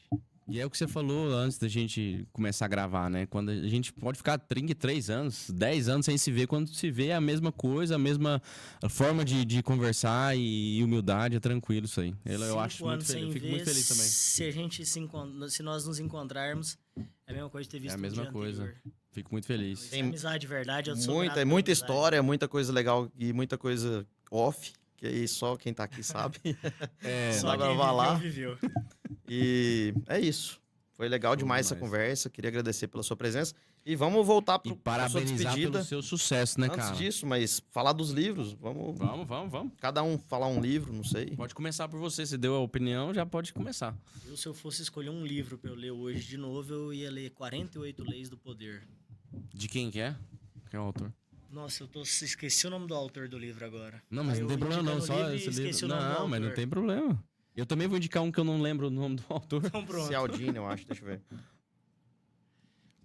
E é o que você falou antes da gente começar a gravar, né? Quando a gente pode ficar 33 anos, 10 anos sem se ver, quando se vê é a mesma coisa, a mesma forma de conversar e humildade, é tranquilo isso aí. Eu acho muito feliz, eu fico muito feliz também. Se nós nos encontrarmos, é a mesma coisa de ter visto É a mesma no dia coisa. anterior. Fico muito feliz. Isso é amizade de verdade. Eu sou grato Muita pela amizade. história, muita coisa legal e muita coisa off, que aí só quem tá aqui sabe. Só dá pra quem falar. viveu. E é isso. Foi legal demais essa conversa. Queria agradecer pela sua presença. E vamos voltar E pra sua parabenizar despedida. pelo seu sucesso, né, Antes cara? disso, mas falar dos livros. Vamos Vamos. cada um falar um livro, não sei. Pode começar por você. Se deu a opinião, já pode começar. Se eu fosse escolher um livro pra eu ler hoje de novo, eu ia ler 48 Leis do Poder. De quem que é? Quem é o autor? Nossa, esqueci o nome do autor do livro agora. Não, mas Aí não eu tem problema não, indicando o só livro e esse esqueci livro. o nome do Não, mas não autor. tem problema. Eu também vou indicar um que eu não lembro o nome do autor. Então pronto. Cialdini, eu acho. Deixa eu ver.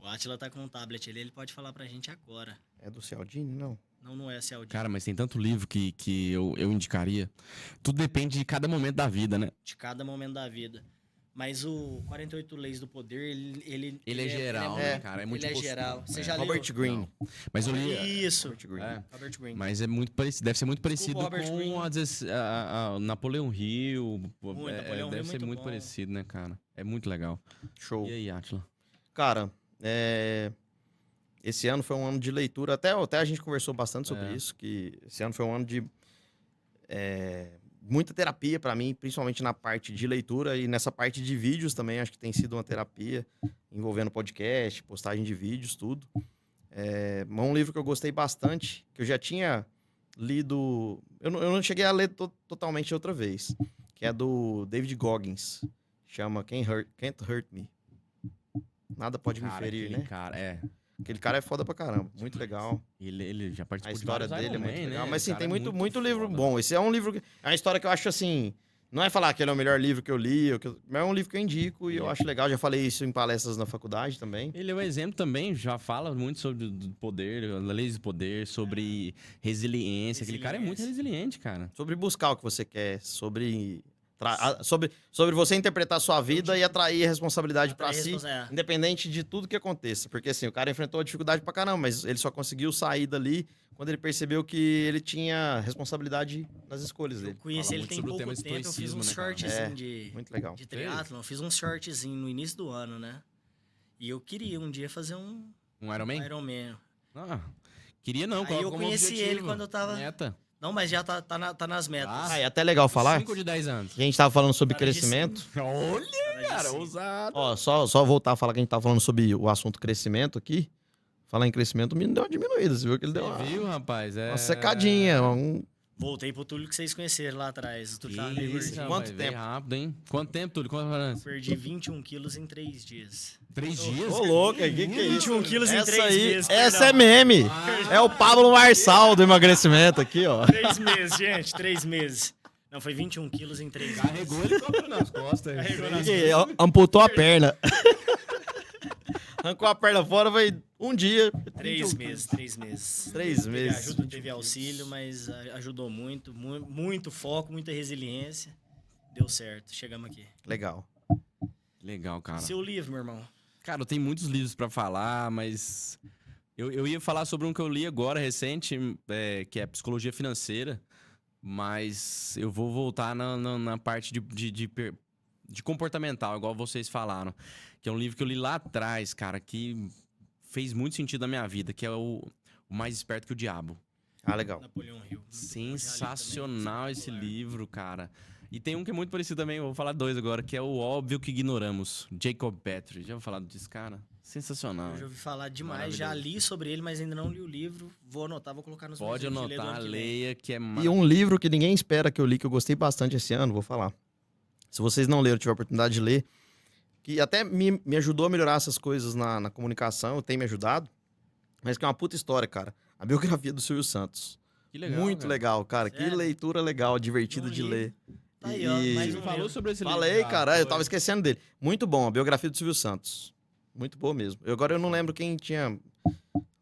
O Átila tá com um tablet ali, ele pode falar pra gente agora. É do Cialdini? Não. Não é Cialdini. Cara, mas tem tanto livro que eu indicaria. Tudo depende de cada momento da vida, né? De cada momento da vida. Mas o 48 Leis do Poder, ele Ele é geral, né, cara? É muito ele é postura. geral. Você já Robert leu? Greene. Não. Mas eu li... Isso. Robert Greene. É, Robert Greene. mas é muito parecido, deve ser muito parecido Robert com, Greene. às vezes, a Napoleão Hill. Napoleão Deve Hill ser muito muito bom. parecido, né, cara? É muito legal. Show. E aí, Átila? Cara, esse ano foi um ano de leitura. Até a gente conversou bastante sobre isso, que esse ano foi um ano de muita terapia pra mim, principalmente na parte de leitura e nessa parte de vídeos também. Acho que tem sido uma terapia envolvendo podcast, postagem de vídeos, tudo. Um livro que eu gostei bastante, que eu já tinha lido... Eu não cheguei a ler totalmente outra vez, que é do David Goggins. Chama Can't Hurt Me. Nada pode me ferir, aquele né? Cara, Aquele cara é foda pra caramba. Muito legal. Ele já participou A de história vários dele é Iron muito Man, legal. né? Mas sim, O tem cara é muito livro foda. bom. Esse é um livro... É uma história que eu acho assim... Não é falar que ele é o melhor livro que eu li, mas é um livro que eu indico e eu acho legal. Já falei isso em palestras na faculdade também. Ele é um exemplo também, já fala muito sobre o poder, leis do poder, sobre resiliência. Aquele cara é muito resiliente, cara. Sobre buscar o que você quer, sobre você interpretar a sua vida e atrair a responsabilidade pra si, independente de tudo que aconteça. Porque assim, o cara enfrentou a dificuldade pra caramba, mas ele só conseguiu sair dali quando ele percebeu que ele tinha responsabilidade nas escolhas dele. Eu conheci Fala ele muito tem sobre o pouco tema tempo, eu fiz um estoicismo, né, cara? shortzinho Muito legal. de triatlon, fiz um shortzinho no início do ano, né? E eu queria um dia fazer um Iron Man? Ironman. Ah, queria não, Aí coloca eu como conheci objetivo. ele quando eu tava... Meta. Não, mas já tá nas metas. É até legal falar 5 de 10 anos. que a gente tava falando sobre Cara, de crescimento. Olha, cara, sim. ousado. Ó, só voltar a falar que a gente tava falando sobre o assunto crescimento aqui. Falar em crescimento, o menino deu uma diminuída. Você viu que ele deu Você viu, rapaz? uma secadinha. Voltei pro Túlio que vocês conheceram lá atrás. O Túlio tava Que meio isso, gordinho. rapaz, Quanto veio tempo? rápido, hein? Quanto tempo, Túlio? Quanto tempo? Perdi 21 quilos em 3 dias. 3 dias? Ô, louco, que é isso? 21 quilos em Essa 3 aí, meses. essa perdão. é meme. É o Pablo Marçal do emagrecimento aqui, ó. 3 meses, gente, 3 meses. Não, foi 21 quilos em 3 meses. Carregou ele nas costas. Carregou nas Amputou a perna. Arrancou a perna fora, foi um dia. 3 3 meses, 3 meses. 3 Teve meses. ajuda, teve auxílio, mas ajudou muito, muito foco, muita resiliência. Deu certo, chegamos aqui. Legal. Legal, cara. Seu livro, meu irmão. Cara, eu tenho muitos livros pra falar, mas eu ia falar sobre um que eu li agora, recente, que é Psicologia Financeira, mas eu vou voltar na parte de comportamental, igual vocês falaram, que é um livro que eu li lá atrás, cara, que fez muito sentido na minha vida, que é o Mais Esperto que o Diabo. Ah, legal. Napoleão Hill. Sensacional esse livro, cara. E tem um que é muito parecido também, eu vou falar 2 agora, que é O Óbvio que Ignoramos, Jacob Petrie. Já vou falar disso, cara? Sensacional. Eu já ouvi falar demais, já li sobre ele, mas ainda não li o livro. Vou anotar, vou colocar nos Pode meus livros de ler do anotar, ano que vem. leia, que é E um livro que ninguém espera que eu li, que eu gostei bastante esse ano, vou falar. Se vocês não leram, tiver a oportunidade de ler, que até me ajudou a melhorar essas coisas na comunicação, tem me ajudado, mas que é uma puta história, cara. A biografia do Silvio Santos. Que legal, Muito cara. legal, cara. Que Sério? leitura legal, divertida Não de li. ler. Tá aí, ó, E- mais Você um falou livro. sobre esse livro. Falei, já, cara, eu foi. tava esquecendo dele. Muito bom, a biografia do Silvio Santos. Muito boa mesmo. Agora eu não lembro quem tinha.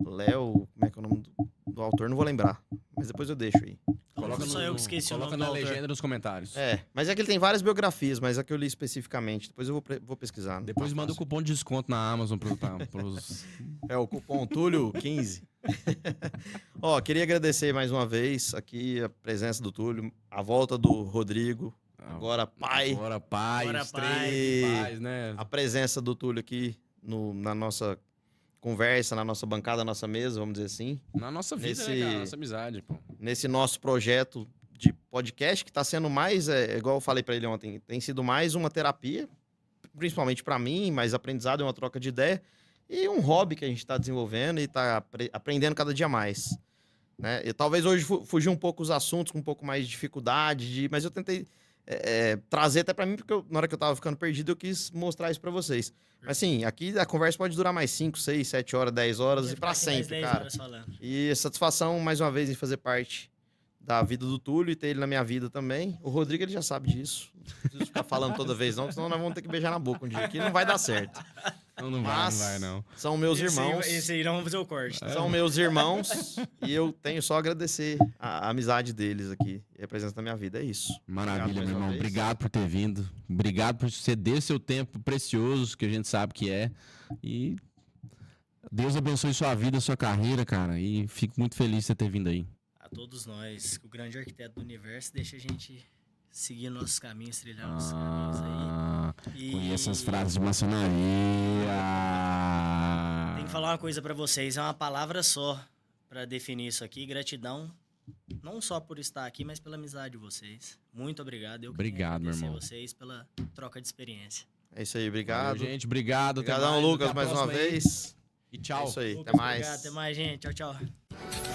Léo, como é que é o nome do autor? Não vou lembrar. Mas depois eu deixo aí. Coloca Só eu que esqueci o coloca nome do na autor. legenda nos comentários. Mas é que ele tem várias biografias, mas a que eu li especificamente. Depois eu vou pesquisar. não Depois tá manda o fácil. cupom de desconto na Amazon pros... É o cupom Túlio 15. Ó, queria agradecer mais uma vez aqui a presença do Túlio, a volta do Rodrigo, agora pai, Agora paz, Agora três pai. paz, né? a presença do Túlio aqui na nossa conversa, na nossa bancada, na nossa mesa, vamos dizer assim, Na nossa vida, Nesse- né, cara? Nossa amizade, pô. nesse nosso projeto de podcast que está sendo mais, igual eu falei para ele ontem, tem sido mais uma terapia, principalmente para mim, mais aprendizado, uma troca de ideia e um hobby que a gente está desenvolvendo e está aprendendo cada dia mais. Né? E talvez hoje fugir um pouco os assuntos com um pouco mais de dificuldade, mas eu tentei trazer até para mim, porque na hora que eu tava ficando perdido, eu quis mostrar isso para vocês. Mas assim, aqui a conversa pode durar mais 5, 6, 7 horas, 10 horas e para Vai ficar aqui mais sempre, 10 cara. horas falando. E satisfação, mais uma vez, em fazer parte da vida do Túlio e ter ele na minha vida também. O Rodrigo, ele já sabe disso. Não preciso ficar falando toda vez, não, senão nós vamos ter que beijar na boca um dia aqui. Não vai dar certo. Não Mas vai, não. são meus Esse aí- irmãos. Esse aí não vamos fazer o corte. tá? São meus irmãos e eu tenho só a agradecer a amizade deles aqui e a presença na minha vida. É isso. Maravilha, Obrigado mais meu uma irmão. vez. Obrigado por ter vindo. Obrigado por ceder seu tempo precioso, que a gente sabe que é. E Deus abençoe sua vida, sua carreira, cara. E fico muito feliz de você ter vindo aí. A todos nós, o grande arquiteto do universo, deixa a gente seguir nossos caminhos, trilhar nossos caminhos aí. E Conheço as frases de maçonaria. tem que falar uma coisa pra vocês, é uma palavra só pra definir isso aqui. Gratidão, não só por estar aqui, mas pela amizade de vocês. Muito obrigado. Eu que tenho que Obrigado, meu agradecer irmão. vocês pela troca de experiência. É isso aí, obrigado. Valeu, gente. Obrigado. até Obrigadão, mais, Lucas, até a mais uma próxima aí. vez. E tchau. É isso aí, Lucas, até mais. Obrigado, até mais, gente. Tchau, tchau.